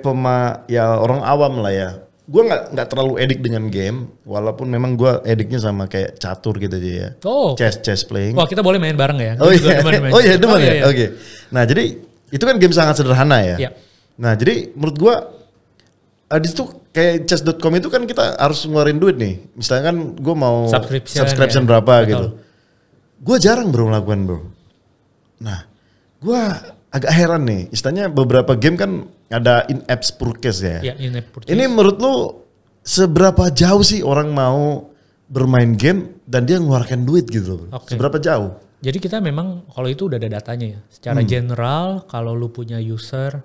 Speaker 2: ya orang awam lah ya, gue nggak terlalu edik dengan game, walaupun memang gue ediknya sama kayak catur gitu aja ya,
Speaker 1: Oh,
Speaker 2: chess playing.
Speaker 1: wah kita boleh main bareng ya.
Speaker 2: Oh
Speaker 1: Gua juga
Speaker 2: iya,
Speaker 1: demen main
Speaker 2: oh iya
Speaker 1: chess.
Speaker 2: demen ya,
Speaker 1: iya.
Speaker 2: oke. Nah jadi itu kan game sangat sederhana ya.
Speaker 1: Iya.
Speaker 2: Nah jadi menurut gue di situ kayak chess.com itu kan kita harus ngeluarin duit nih. Misalnya kan gue mau subscription
Speaker 1: ya.
Speaker 2: berapa
Speaker 1: Betul.
Speaker 2: gitu. Gue jarang bro melakukan bro. Nah gue agak heran nih. Istilahnya beberapa game kan ada in-apps purchase ya.
Speaker 1: Iya, in-app purchase.
Speaker 2: Ini menurut lu seberapa jauh sih orang mau bermain game dan dia ngeluarkan duit gitu?
Speaker 1: Oke.
Speaker 2: Seberapa jauh?
Speaker 1: Jadi kita memang kalau itu udah ada datanya ya. Secara general kalau lu punya user,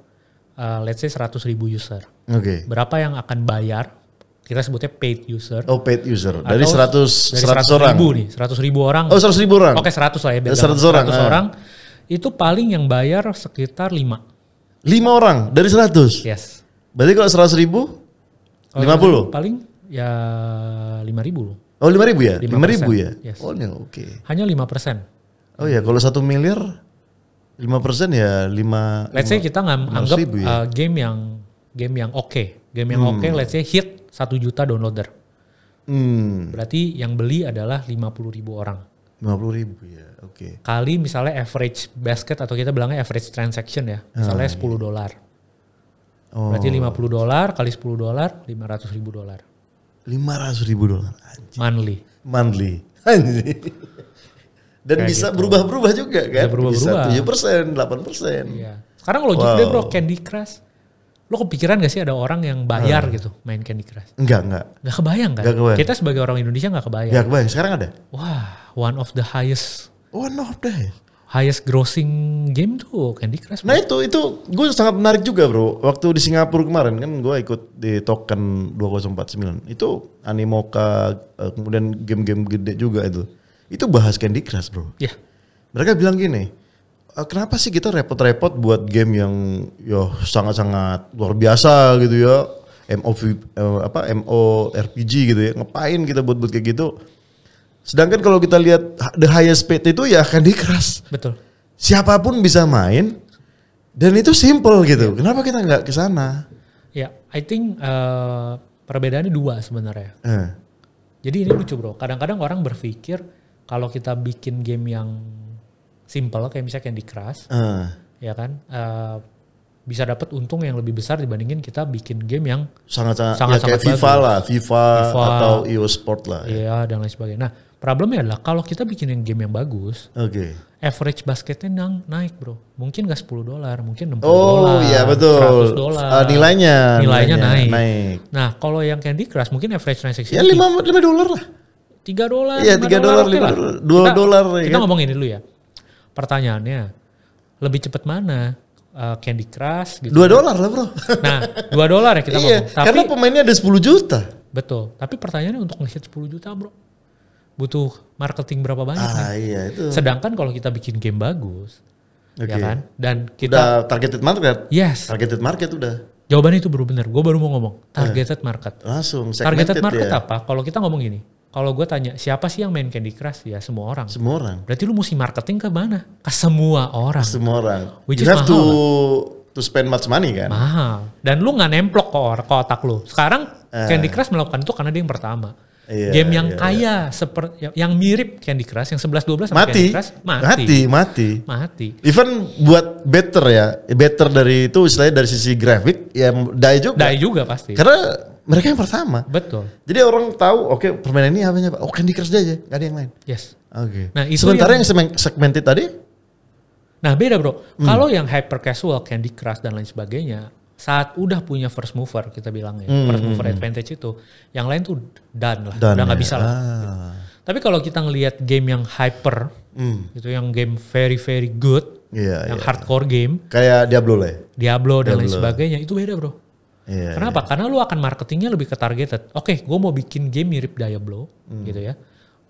Speaker 1: let's say 100.000 user.
Speaker 2: Oke.
Speaker 1: Berapa yang akan bayar? Kita sebutnya paid user.
Speaker 2: Oh paid user. Dari
Speaker 1: Atau
Speaker 2: 100 orang.
Speaker 1: ribu nih, 100.000 orang.
Speaker 2: Oh 100.000 orang.
Speaker 1: Oke 100 lah ya. biar
Speaker 2: 100 orang,
Speaker 1: 100 orang. Itu paling yang bayar sekitar 5.
Speaker 2: 5 orang dari 100.
Speaker 1: Yes.
Speaker 2: Berarti kalau 100.000 50?
Speaker 1: Paling ya 5.000 loh.
Speaker 2: Oh 5.000 ya?
Speaker 1: 5%.
Speaker 2: 5.000 ya?
Speaker 1: Yes.
Speaker 2: Oh ya oke.
Speaker 1: Hanya 5%.
Speaker 2: Oh ya kalau 1 miliar 5% ya 5.
Speaker 1: Let's say kita anggap
Speaker 2: 500.000 ya?
Speaker 1: game yang oke. Game yang oke let's say hit 1 juta downloader. Berarti yang beli adalah 50.000 orang.
Speaker 2: 50.000 ya, oke.
Speaker 1: Kali misalnya average basket atau kita bilangnya average transaction ya. Misalnya $10.
Speaker 2: Oh.
Speaker 1: Berarti $50 kali $10, $500.000.
Speaker 2: $500.000
Speaker 1: Monthly.
Speaker 2: monthly. Anjing. Dan
Speaker 1: Kayak
Speaker 2: bisa
Speaker 1: gitu.
Speaker 2: berubah-berubah juga kan?
Speaker 1: Bisa berubah-berubah.
Speaker 2: Bisa 7%, 8%.
Speaker 1: Iya. Sekarang logik deh bro, Candy Crush. Lo kepikiran gak sih ada orang yang bayar gitu main Candy Crush?
Speaker 2: Enggak.
Speaker 1: Gak kebayang kan?
Speaker 2: Nggak kebayang.
Speaker 1: Kita sebagai orang Indonesia gak kebayang.
Speaker 2: Ya kebayang, sekarang ada?
Speaker 1: Wah, one of the highest grossing game tuh Candy Crush.
Speaker 2: Nah itu gue sangat menarik juga bro. Waktu di Singapura kemarin kan gue ikut di Token 2049. Itu Animoca, kemudian game-game gede juga itu. Itu bahas Candy Crush bro.
Speaker 1: Iya.
Speaker 2: Mereka bilang gini, kenapa sih kita repot-repot buat game yang ya sangat-sangat luar biasa gitu ya. MMORPG gitu ya. Ngapain kita buat kayak gitu. Sedangkan kalau kita lihat the highest paid itu ya Candy Crush.
Speaker 1: Betul.
Speaker 2: Siapapun bisa main dan itu simple gitu. Kenapa kita nggak ke sana?
Speaker 1: Ya, I think perbedaannya 2 sebenarnya. Jadi ini lucu bro. Kadang-kadang orang berpikir kalau kita bikin game yang simple kayak misalnya Candy Crush, ya kan, bisa dapat untung yang lebih besar dibandingin kita bikin game yang
Speaker 2: sangat
Speaker 1: kayak
Speaker 2: FIFA lah, FIFA atau EO Sport lah.
Speaker 1: Iya, dan lain sebagainya. Nah, problemnya adalah kalau kita bikin yang game yang bagus, average basketnya naik bro. Mungkin gak $10, mungkin $60,
Speaker 2: iya betul.
Speaker 1: $100. Nilainya naik. Nah, kalau yang Candy Crush mungkin average transaction
Speaker 2: ya $5 lah.
Speaker 1: $3.
Speaker 2: Iya, $3, $2.
Speaker 1: Kita ngomongin dulu ya. Pertanyaannya, lebih cepat mana? Candy Crush gitu.
Speaker 2: $2 lah bro.
Speaker 1: Nah, $2 ya kita ngomong. Tapi,
Speaker 2: karena pemainnya ada 10 juta.
Speaker 1: Betul. Tapi pertanyaannya untuk nge-hit 10 juta bro, butuh marketing berapa banyak nih?
Speaker 2: Iya itu.
Speaker 1: Sedangkan kalau kita bikin game bagus, ya kan? Dan kita
Speaker 2: udah targeted market.
Speaker 1: Yes.
Speaker 2: Targeted market udah.
Speaker 1: Jawabannya itu baru benar. Gue baru mau ngomong targeted market.
Speaker 2: Langsung
Speaker 1: targeted market ya. Apa? Kalau kita ngomong gini, kalau gue tanya siapa sih yang main Candy Crush? Ya semua orang.
Speaker 2: Semua orang.
Speaker 1: Berarti lu mesti marketing ke mana? Ke semua orang.
Speaker 2: Semua orang.
Speaker 1: Which
Speaker 2: you
Speaker 1: is
Speaker 2: have
Speaker 1: mahal,
Speaker 2: to spend much money kan.
Speaker 1: Mahal. Dan lu nggak nemplok ke otak lu. Sekarang Candy Crush melakukan itu karena dia yang pertama. Game yang kaya seperti yang mirip Candy Crush yang 11-12 sama Candy Crush mati.
Speaker 2: Even buat better dari itu istilahnya dari sisi grafik ya die juga
Speaker 1: pasti.
Speaker 2: Karena mereka yang pertama.
Speaker 1: Betul.
Speaker 2: Jadi orang tahu permainan ini apa? Candy Crush aja, gak ada yang lain.
Speaker 1: Yes.
Speaker 2: Nah, itu sementara yang segmented tadi?
Speaker 1: Nah, beda bro. Kalau yang hyper casual Candy Crush dan lain sebagainya, saat udah punya first mover kita bilang ya, first mover advantage itu, yang lain tuh done lah, udah nggak bisa lah. Gitu. Tapi kalau kita ngelihat game yang hyper, itu yang game very very good, yang hardcore game,
Speaker 2: kayak Diablo lah,
Speaker 1: Diablo dan lain sebagainya, itu beda bro. Kenapa? Karena lu akan marketingnya lebih ke targeted. Oke, gue mau bikin game mirip Diablo, gitu ya.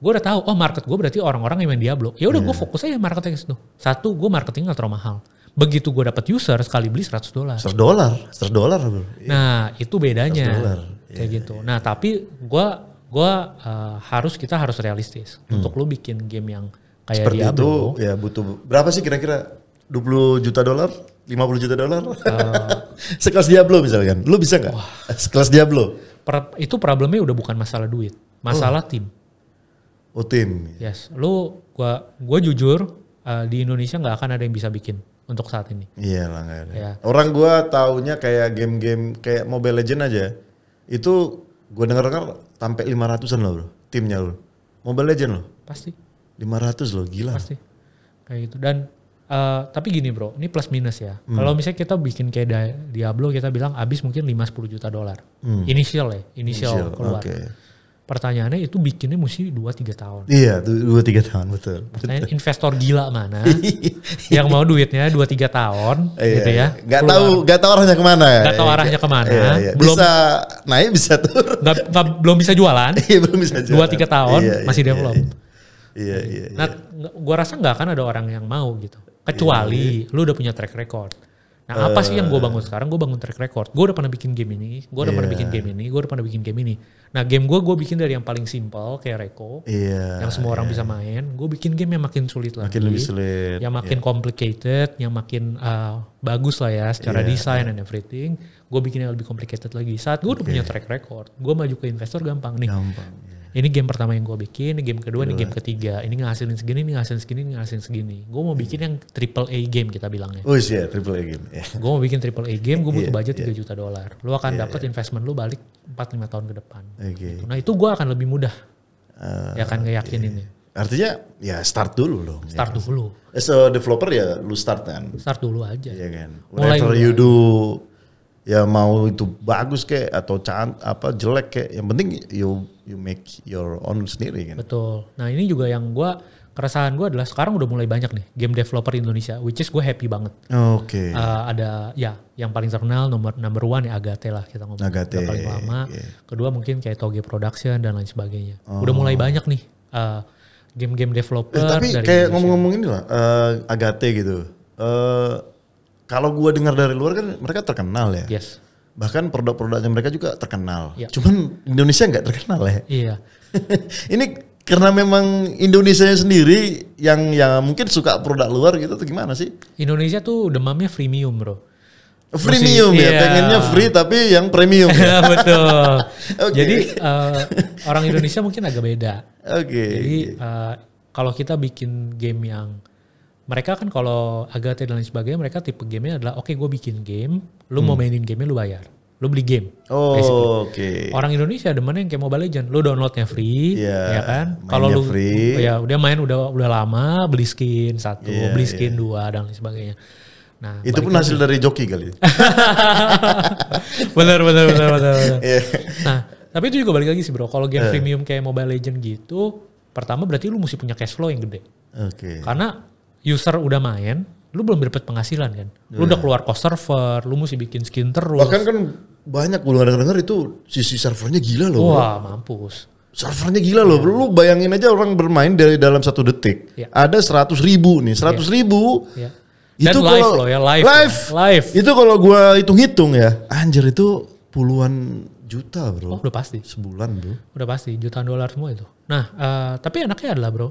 Speaker 1: Gue udah tahu, market gue berarti orang-orang yang main Diablo. Ya udah gue fokus aja marketing ke situ. Satu, gue marketingnya nggak terlalu mahal. Begitu gue dapet user sekali beli $100. $100
Speaker 2: bro.
Speaker 1: Nah itu bedanya kayak gitu.
Speaker 2: Iya.
Speaker 1: Nah tapi kita harus realistis untuk lu bikin game yang kayak
Speaker 2: seperti
Speaker 1: Diablo.
Speaker 2: Itu ya butuh berapa sih kira-kira? $20 juta, $50 juta. Sekelas Diablo misalkan, lu bisa nggak? Sekelas Diablo?
Speaker 1: Itu problemnya udah bukan masalah duit, masalah tim.
Speaker 2: Tim.
Speaker 1: Yes, gue jujur di Indonesia nggak akan ada yang bisa bikin. Untuk saat ini.
Speaker 2: Iya lah nggak ada. Ya. Orang gue taunya kayak game-game kayak Mobile Legends aja. Itu gue dengar sampai 500-an loh bro. Timnya loh. Mobile Legends loh.
Speaker 1: Pasti.
Speaker 2: 500 loh gila.
Speaker 1: Pasti. Kayak gitu. Dan tapi gini bro. Ini plus minus ya. Kalau misalnya kita bikin kayak Diablo kita bilang habis mungkin $5-10 juta. Initial keluar. Okay. Pertanyaannya itu bikinnya mesti 2-3 tahun.
Speaker 2: Iya 2-3 tahun betul.
Speaker 1: Pertanyaan investor gila mana yang mau duitnya 2-3 tahun gitu ya.
Speaker 2: Gak tahu arahnya kemana.
Speaker 1: Gak tahu arahnya kemana.
Speaker 2: Iya. Belum bisa naik bisa turun.
Speaker 1: Belum bisa jualan.
Speaker 2: Belum bisa jualan.
Speaker 1: 2-3 tahun masih develop.
Speaker 2: Iya.
Speaker 1: Nah gue rasa gak akan ada orang yang mau gitu. Kecuali lu udah punya track record. Nah apa sih yang gue bangun sekarang? Gue bangun track record. Gue udah pernah bikin game ini. Gue udah pernah bikin game ini. Gue udah pernah bikin game ini. Nah game gue bikin dari yang paling simple kayak Reko. Yang semua orang bisa main. Gue bikin game yang makin sulit lagi.
Speaker 2: Makin lebih sulit.
Speaker 1: Yang makin complicated. Yang makin bagus lah ya secara desain and everything. Gue bikin yang lebih complicated lagi. Saat gue udah punya track record. Gue maju ke investor gampang nih. Ini game pertama yang gue bikin, ini game kedua, ini game ketiga. Ini ngasilin segini, ini ngasilin segini, ini ngasilin segini. Gue mau bikin yang AAA game kita bilangnya.
Speaker 2: Oh iya, AAA game.
Speaker 1: Gue mau bikin AAA game, gue butuh budget $3 juta. Lu akan dapat investment lu balik 4-5 tahun ke depan. Gitu. Nah itu gue akan lebih mudah. Ya akan ngeyakinin.
Speaker 2: Artinya ya start dulu dong.
Speaker 1: Start dulu.
Speaker 2: As a developer ya lu start kan.
Speaker 1: Start dulu aja.
Speaker 2: Iya kan. Whatever you do. Ya mau itu bagus kayak atau jelek kayak, yang penting you make your own sendiri kan.
Speaker 1: Betul. Nah ini juga yang keresahan gue adalah sekarang udah mulai banyak nih game developer Indonesia, which is gue happy banget.
Speaker 2: Oke.
Speaker 1: Ada ya yang paling terkenal number one ya Agate lah kita ngomong.
Speaker 2: Agate.
Speaker 1: Paling lama. Kedua mungkin kayak Toge Production dan lain sebagainya. Udah mulai banyak nih game-game developer.
Speaker 2: Tapi
Speaker 1: dari
Speaker 2: kayak ngomong-ngomong ini lah Agate gitu. Kalau gue dengar dari luar kan mereka terkenal ya.
Speaker 1: Yes.
Speaker 2: Bahkan produk-produknya mereka juga terkenal. Ya. Cuman Indonesia nggak terkenal ya.
Speaker 1: Iya.
Speaker 2: Ini karena memang Indonesia sendiri yang mungkin suka produk luar gitu atau gimana sih?
Speaker 1: Indonesia tuh demamnya freemium bro.
Speaker 2: Freemium ya, pengennya free tapi yang premium. Ya?
Speaker 1: Betul. Jadi orang Indonesia mungkin agak beda.
Speaker 2: Jadi
Speaker 1: kalau kita bikin game yang mereka kan kalau Agate dan lain sebagainya, mereka tipe gamenya adalah oke, gue bikin game, lu mau mainin gamenya lu bayar. Lu beli game.
Speaker 2: Oke.
Speaker 1: Orang Indonesia demen yang kayak Mobile Legends. Lu downloadnya free, ya kan? Kalau lu
Speaker 2: free.
Speaker 1: ya udah main udah lama, beli skin 1, beli skin 2 dan lain sebagainya. Nah,
Speaker 2: itu pun hasil dari joki kali.
Speaker 1: benar. Nah, tapi itu juga balik lagi sih bro. Kalau game premium kayak Mobile Legends gitu, pertama berarti lu mesti punya cash flow yang gede.
Speaker 2: Oke.
Speaker 1: Karena user udah main, lu belum dapat penghasilan kan. Lu udah keluar cost server, lu mesti bikin skin terus.
Speaker 2: Bahkan kan banyak gue dengar itu sisi servernya gila loh.
Speaker 1: Wah, mampus.
Speaker 2: Servernya gila loh. Lu bayangin aja orang bermain dari dalam 1 detik. Ada 100.000 nih, 100.000. Itu
Speaker 1: live
Speaker 2: kalau,
Speaker 1: loh ya, live.
Speaker 2: Itu kalau gua hitung-hitung ya, anjir itu puluhan juta bro.
Speaker 1: Oh udah pasti.
Speaker 2: Sebulan bro.
Speaker 1: Udah pasti, jutaan dolar semua itu. Nah, tapi enaknya adalah bro,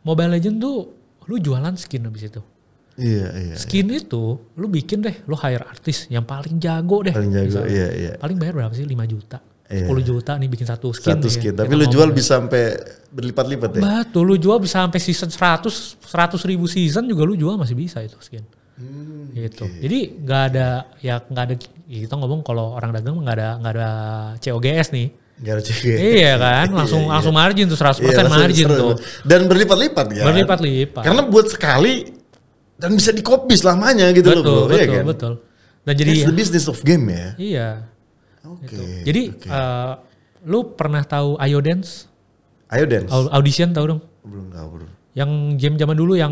Speaker 1: Mobile Legends tuh lu jualan skin habis itu.
Speaker 2: Iya.
Speaker 1: Skin itu lu bikin deh, lu hire artis yang paling jago deh.
Speaker 2: Paling jago, iya.
Speaker 1: Paling bayar berapa sih? 5 juta. 10 juta nih bikin satu skin.
Speaker 2: Satu skin, tapi lu jual bisa sampai berlipat-lipat ya?
Speaker 1: Betul, lu jual bisa sampai season 100 ribu season juga lu jual masih bisa itu skin. Gitu. Okay. Jadi nggak ada, kita ngomong kalau orang dagang nggak ada COGS nih.
Speaker 2: Nggak ada COGS.
Speaker 1: Iya kan, langsung margin tuh 100% margin tuh.
Speaker 2: Dan berlipat-lipat ya?
Speaker 1: Berlipat-lipat.
Speaker 2: Karena buat sekali dan bisa di-copy selamanya gitu loh bro.
Speaker 1: Betul. Dan jadi
Speaker 2: it's the business of game ya?
Speaker 1: Iya.
Speaker 2: Oke.
Speaker 1: Gitu. Jadi lu pernah tahu Iodance? Audition tahu dong?
Speaker 2: Belum tahu bro.
Speaker 1: Yang game zaman dulu yang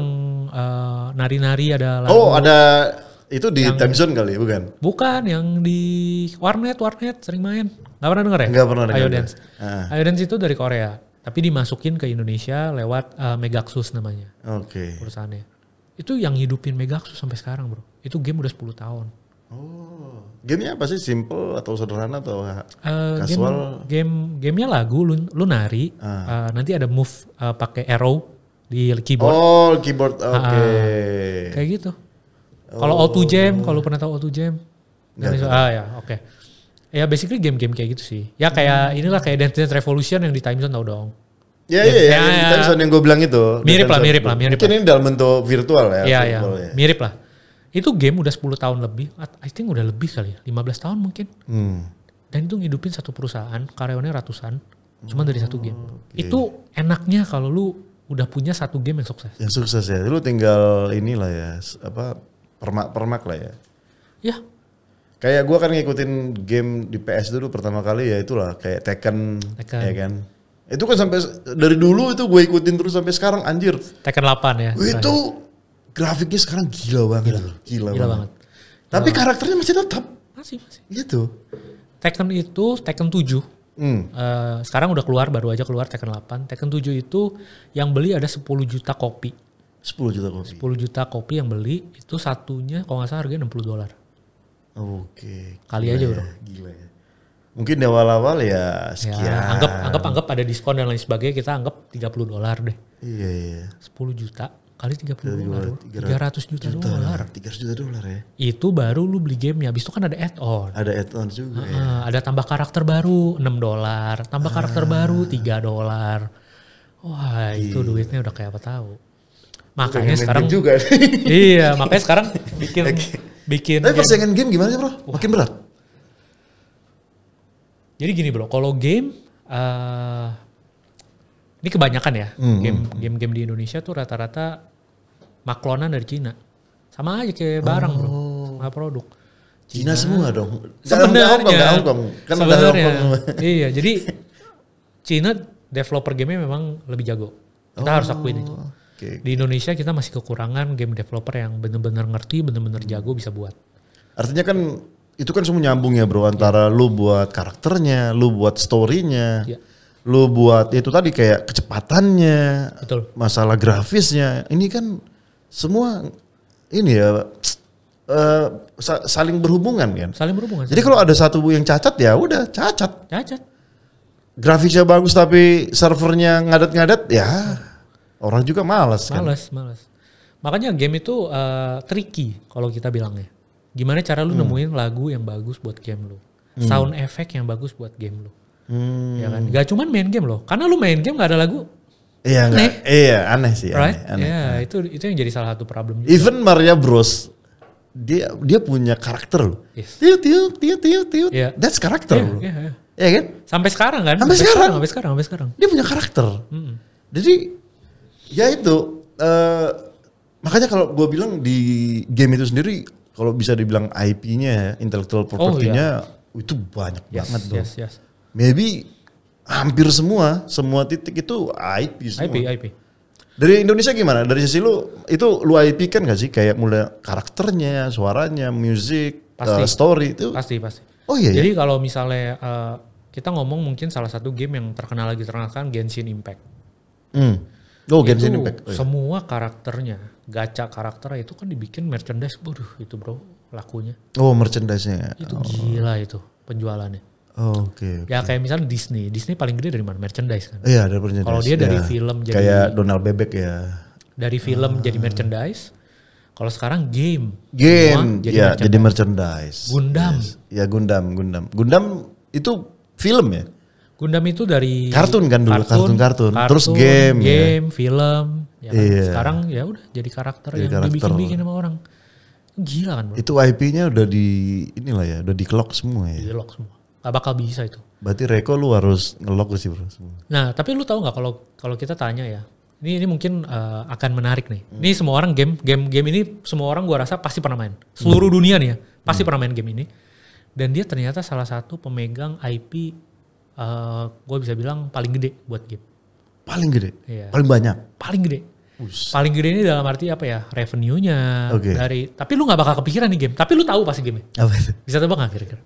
Speaker 1: nari-nari ada lagu.
Speaker 2: Oh ada itu di time zone kali bukan?
Speaker 1: Bukan, yang di warnet sering main. Gak pernah denger ya?
Speaker 2: Gak pernah denger.
Speaker 1: Iodance. Iodance itu dari Korea. Tapi dimasukin ke Indonesia lewat Megaxus namanya.
Speaker 2: Oke.
Speaker 1: Perusahaannya. Itu yang hidupin Megaxus sampai sekarang bro. Itu game udah 10 tahun.
Speaker 2: Oh, gamenya apa sih? Simple atau sederhana atau casual?
Speaker 1: Gamenya lagu, lu nari, nanti ada move pakai arrow di keyboard.
Speaker 2: Oh, keyboard, oke.
Speaker 1: Kayak gitu. Kalau Auto Jam, kalau pernah tahu Auto Jam? Ya, oke. Ya basically game-game kayak gitu sih. Ya kayak inilah kayak Dance Dance Revolution yang di Time Zone tahu dong.
Speaker 2: Iya, Time Zone yang gue bilang itu.
Speaker 1: Mirip lah.
Speaker 2: Mungkin ini dalam bentuk virtual ya.
Speaker 1: Iya, mirip lah. Itu game udah 10 tahun lebih, I think udah lebih kali ya, 15 tahun mungkin. Dan itu ngidupin satu perusahaan, karyawannya ratusan, cuma dari satu game. Itu enaknya kalau lu udah punya satu game yang sukses.
Speaker 2: Yang sukses ya, lu tinggal inilah ya, permak lah ya.
Speaker 1: Ya.
Speaker 2: Kayak gue kan ngikutin game di PS dulu pertama kali ya itulah, kayak Tekken. Ya kan. Itu kan sampai dari dulu itu gue ikutin terus sampai sekarang anjir.
Speaker 1: Tekken 8 ya.
Speaker 2: Itu grafiknya sekarang gila banget. Gila banget. Tapi karakternya masih tetap.
Speaker 1: Masih.
Speaker 2: Gitu.
Speaker 1: Tekken 7. Sekarang udah keluar, baru aja keluar Tekken 8. Tekken 7 itu yang beli ada 10 juta kopi. 10 juta kopi yang beli, itu satunya kalau nggak salah harganya $60.
Speaker 2: Oke.
Speaker 1: Kali aja bro.
Speaker 2: Gila ya. Mungkin di awal-awal ya sekian.
Speaker 1: Ya, anggap ada diskon dan lain sebagainya, kita anggap $30 deh.
Speaker 2: Iya.
Speaker 1: 10 juta. Kali $30, $300 juta dolar.
Speaker 2: $300 juta ya.
Speaker 1: Itu baru lu beli gamenya. Habis itu kan ada add-on.
Speaker 2: Ada add-on juga ya.
Speaker 1: Ada tambah karakter baru $6. Tambah karakter baru $3. Wah itu duitnya udah kayak apa tahu. Makanya sekarang
Speaker 2: juga.
Speaker 1: Iya makanya sekarang bikin.
Speaker 2: Tapi persaingan game gimana sih bro? Makin berat?
Speaker 1: Jadi gini bro, kalau game ini kebanyakan ya, game-game di Indonesia tuh rata-rata maklonan dari Cina. Sama aja kayak barang bro, sama produk.
Speaker 2: Cina semua dong.
Speaker 1: Sebenarnya.
Speaker 2: Kan ada Hongkong.
Speaker 1: Iya, jadi Cina developer game-nya memang lebih jago. Kita harus akuin itu.
Speaker 2: Okay.
Speaker 1: Di Indonesia kita masih kekurangan game developer yang benar-benar ngerti, benar-benar jago bisa buat.
Speaker 2: Artinya kan itu kan semua nyambung ya bro, antara lu buat karakternya, lu buat story-nya. Lu buat itu tadi kayak kecepatannya,
Speaker 1: betul.
Speaker 2: Masalah grafisnya, ini kan semua ini ya saling berhubungan kan.
Speaker 1: Saling berhubungan.
Speaker 2: Jadi kalau ada satu yang cacat ya udah cacat. Grafisnya bagus tapi servernya ngadat-ngadat ya orang juga malas kan.
Speaker 1: Malas. Makanya game itu tricky kalau kita bilangnya. Gimana cara lu nemuin lagu yang bagus buat game lu, sound effect yang bagus buat game lu. Ya kan, gak cuman main game loh, karena lu main game gak ada lagu,
Speaker 2: Iya
Speaker 1: aneh.
Speaker 2: Iya aneh sih.
Speaker 1: Right?
Speaker 2: Aneh.
Speaker 1: Ya itu yang jadi salah satu problem juga.
Speaker 2: Even Mario Bros. Dia punya karakter loh.
Speaker 1: Yes.
Speaker 2: Tiut.
Speaker 1: Yeah.
Speaker 2: That's karakter bro.
Speaker 1: Iya.
Speaker 2: Iya kan?
Speaker 1: Sampai sekarang kan?
Speaker 2: Sampai sekarang. Dia punya karakter. Jadi ya itu makanya kalau gue bilang di game itu sendiri kalau bisa dibilang IP-nya, intellectual property-nya itu banyak banget bro.
Speaker 1: Yes.
Speaker 2: Maybe hampir semua titik itu IP semua.
Speaker 1: IP.
Speaker 2: Dari Indonesia gimana? Dari sisi lu itu lu IP kan gak sih? Kayak mulai karakternya, suaranya, musik, story itu.
Speaker 1: Pasti.
Speaker 2: Oh iya.
Speaker 1: Jadi kalau misalnya kita ngomong mungkin salah satu game yang terkenal kan Genshin Impact.
Speaker 2: Oh Genshin Impact.
Speaker 1: Semua karakternya, gacha karakternya itu kan dibikin merchandise. Waduh itu bro lakunya.
Speaker 2: Oh merchandise-nya.
Speaker 1: Itu gila itu penjualannya.
Speaker 2: Oh, oke.
Speaker 1: Ya kayak misalnya Disney paling gede dari mana? Merchandise kan.
Speaker 2: Iya dari merchandise.
Speaker 1: Kalau dia dari film jadi.
Speaker 2: Kayak Donald Bebek ya.
Speaker 1: Dari film jadi merchandise. Kalau sekarang game.
Speaker 2: Jadi merchandise.
Speaker 1: Gundam.
Speaker 2: Yes. Ya Gundam. Gundam itu film ya?
Speaker 1: Gundam itu dari
Speaker 2: kartun kan dulu, kartun. Terus game,
Speaker 1: film. Ya kan?
Speaker 2: Iya.
Speaker 1: Sekarang ya udah jadi karakter
Speaker 2: jadi
Speaker 1: yang dibikin sama orang. Gila kan bro.
Speaker 2: Itu IP-nya udah udah di-lock semua ya?
Speaker 1: Di-lock semua. Gak bakal bisa itu.
Speaker 2: Berarti Reko lu harus nge-lock sih bro semua.
Speaker 1: Nah tapi lu tahu gak kalau kita tanya ya. Ini mungkin akan menarik nih. Ini semua orang game ini semua orang gua rasa pasti pernah main. Seluruh dunia nih ya pasti pernah main game ini. Dan dia ternyata salah satu pemegang IP gue bisa bilang paling gede buat game.
Speaker 2: Paling gede?
Speaker 1: Iya.
Speaker 2: Paling banyak?
Speaker 1: Paling gede. Paling gede ini dalam arti apa ya? Revenue-nya.
Speaker 2: Okay.
Speaker 1: Tapi lu gak bakal kepikiran nih game. Tapi lu tahu pasti game.
Speaker 2: Apa itu?
Speaker 1: Bisa tebak gak kira-kira?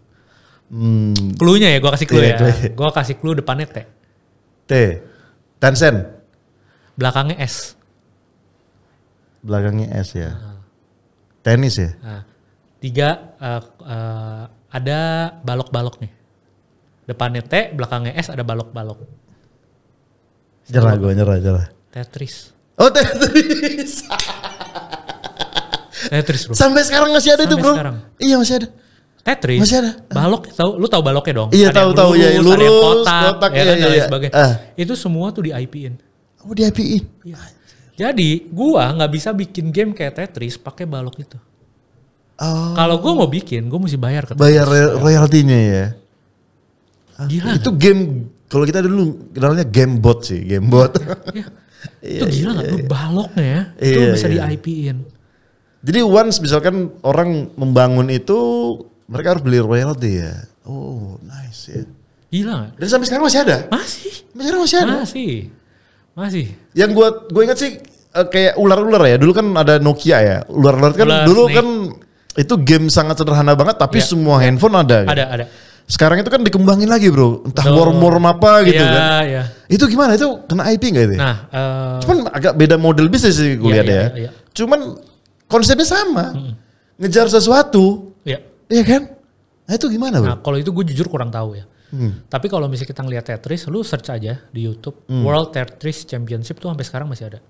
Speaker 1: Clue-nya ya, gue kasih clue ya. Gue kasih clue depannya T.
Speaker 2: Tencent?
Speaker 1: Belakangnya S.
Speaker 2: Belakangnya S ya. Tenis ya?
Speaker 1: 3 ada balok-balok nih. Depannya T, belakangnya S ada balok-balok.
Speaker 2: Nyerah.
Speaker 1: Tetris.
Speaker 2: Oh Tetris.
Speaker 1: Tetris bro.
Speaker 2: Sampai sekarang masih ada itu bro?
Speaker 1: Sekarang.
Speaker 2: Iya masih ada.
Speaker 1: Tetris.
Speaker 2: Masih ada.
Speaker 1: Balok, lu tahu baloknya dong?
Speaker 2: Iya tahu ya. Lurus,
Speaker 1: ada yang kotak ya kan, dan lain sebagainya. Itu semua tuh di IP-in.
Speaker 2: Oh di IP-in?
Speaker 1: Iya. Jadi gua nggak bisa bikin game kayak Tetris pakai balok itu.
Speaker 2: Oh.
Speaker 1: Kalau gua mau bikin, gua mesti bayar ke Tetris.
Speaker 2: Bayar royaltinya ya?
Speaker 1: Gila.
Speaker 2: Itu game, kalau kita dulu kenalnya game bot sih, game bot.
Speaker 1: Iya. Itu gila gak? Lu baloknya itu bisa di IP-in.
Speaker 2: Jadi once misalkan orang membangun itu, mereka harus beli royalty ya. Oh nice ya.
Speaker 1: Gila gak?
Speaker 2: Dan sampai sekarang masih ada?
Speaker 1: Masih.
Speaker 2: Sampai sekarang masih ada?
Speaker 1: Masih. Yang
Speaker 2: gue ingat sih kayak ular-ular ya. Dulu kan ada Nokia ya. Ular-ular kan dulu Snake. Kan itu game sangat sederhana banget tapi semua handphone ada.
Speaker 1: Ada.
Speaker 2: Sekarang itu kan dikembangin lagi bro. Entah worm apa gitu kan.
Speaker 1: Iya.
Speaker 2: Itu gimana? Itu kena IP gak itu?
Speaker 1: Nah.
Speaker 2: Cuman agak beda model bisnis sih gue lihat ya. Iya. Cuman konsepnya sama. Ngejar sesuatu. Iya kan? Nah itu gimana bro?
Speaker 1: Nah kalau itu gue jujur kurang tahu ya. Tapi kalau misalnya kita ngeliat Tetris, lu search aja di YouTube. World Tetris Championship tuh sampai sekarang masih ada.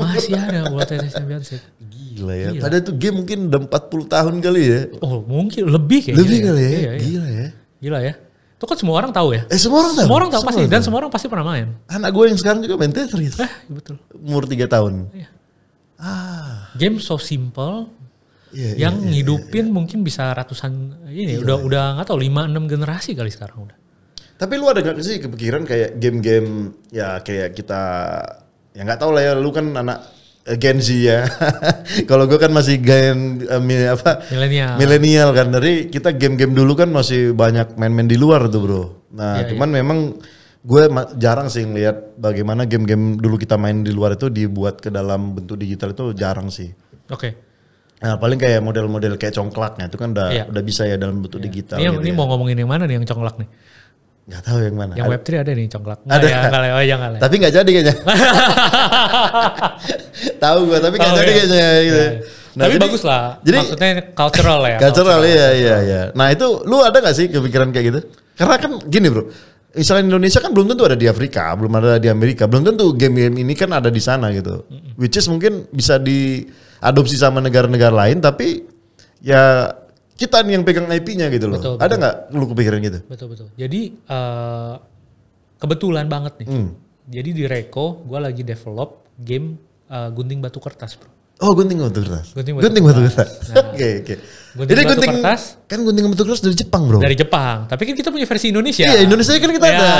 Speaker 1: Masih ada World Tetris Championship.
Speaker 2: Gila ya. Padahal itu game mungkin udah 40 tahun kali ya.
Speaker 1: Oh mungkin lebih kayaknya.
Speaker 2: Lebih kali ya.
Speaker 1: Iya. Gila ya. Itu kan semua orang tahu ya.
Speaker 2: Semua orang tahu.
Speaker 1: Semua orang tahu pasti. Dan semua orang pasti pernah main.
Speaker 2: Anak gue yang sekarang juga main Tetris.
Speaker 1: Betul.
Speaker 2: Umur 3 tahun.
Speaker 1: Iya. Game so simple. Yang ngidupin mungkin bisa ratusan ini. Udah nggak tahu 5-6 generasi kali sekarang udah.
Speaker 2: Tapi lu ada gak sih kepikiran kayak game-game ya kayak kita ya nggak tahu lah ya, lu kan anak Gen Z ya. Kalau gue kan masih milenial kan. Dari kita game-game dulu kan masih banyak main-main di luar tuh bro. Nah cuman memang gue jarang sih ngeliat bagaimana game-game dulu kita main di luar itu dibuat ke dalam bentuk digital itu jarang sih.
Speaker 1: Oke.
Speaker 2: Nah paling kayak model-model kayak congklaknya itu kan udah bisa ya dalam bentuk digital.
Speaker 1: Ini mau ngomongin yang mana nih yang congklak nih?
Speaker 2: Gak tahu yang mana.
Speaker 1: Yang Web3 ada nih congklak.
Speaker 2: Ada.
Speaker 1: Jangan.
Speaker 2: Tapi gak jadi kayaknya. Tahu gue tapi gak jadi kayaknya. Gitu.
Speaker 1: Ya. Nah, tapi bagus lah. Jadi maksudnya cultural ya.
Speaker 2: Cultural iya. Nah itu lu ada gak sih kepikiran kayak gitu? Karena kan gini bro. Misalnya Indonesia kan belum tentu ada di Afrika, belum ada di Amerika, belum tentu game-game ini kan ada di sana gitu. Which is mungkin bisa diadopsi sama negara-negara lain, tapi ya kita nih yang pegang IP-nya gitu loh. Ada nggak lu kepikiran gitu?
Speaker 1: Betul. Jadi kebetulan banget nih. Jadi di Reco gue lagi develop game gunting batu kertas bro.
Speaker 2: Oh, gunting batu kertas.
Speaker 1: Gunting
Speaker 2: batu kertas.
Speaker 1: Nah,
Speaker 2: Oke.
Speaker 1: Gunting batu kertas.
Speaker 2: Kan gunting batu kertas dari Jepang bro.
Speaker 1: Dari Jepang. Tapi kan kita punya versi Indonesia.
Speaker 2: Iya, Indonesia kan kita ada.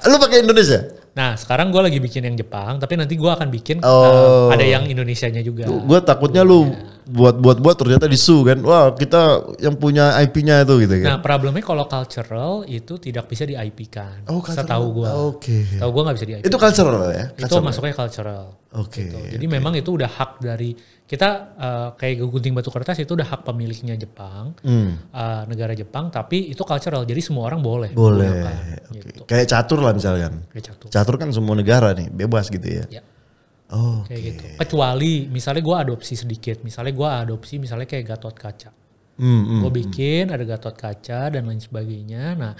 Speaker 2: Lu pakai Indonesia?
Speaker 1: Nah sekarang gue lagi bikin yang Jepang. Tapi nanti gue akan bikin ada yang Indonesianya juga.
Speaker 2: Gue takutnya lu buat ternyata disu kan. Wah kita yang punya IP-nya itu gitu kan.
Speaker 1: Nah problemnya kalau cultural itu tidak bisa di IP kan.
Speaker 2: Oh,
Speaker 1: setahu gue.
Speaker 2: Oke.
Speaker 1: Setahu gue gak bisa di IP.
Speaker 2: Itu cultural ya?
Speaker 1: Itu masuknya cultural.
Speaker 2: Oke.
Speaker 1: Gitu. Jadi memang itu udah hak dari kita kayak gunting batu kertas itu udah hak pemiliknya Jepang, negara Jepang. Tapi itu cultural. Jadi semua orang boleh.
Speaker 2: Boleh.
Speaker 1: Gitu.
Speaker 2: Kayak catur lah misalkan.
Speaker 1: Kayak catur.
Speaker 2: Catur kan semua negara nih bebas gitu ya. Oh,
Speaker 1: kayak gitu. Kecuali misalnya gue adopsi sedikit. Misalnya gue adopsi misalnya kayak Gatot Kaca. Gue bikin ada Gatot Kaca dan lain sebagainya. Nah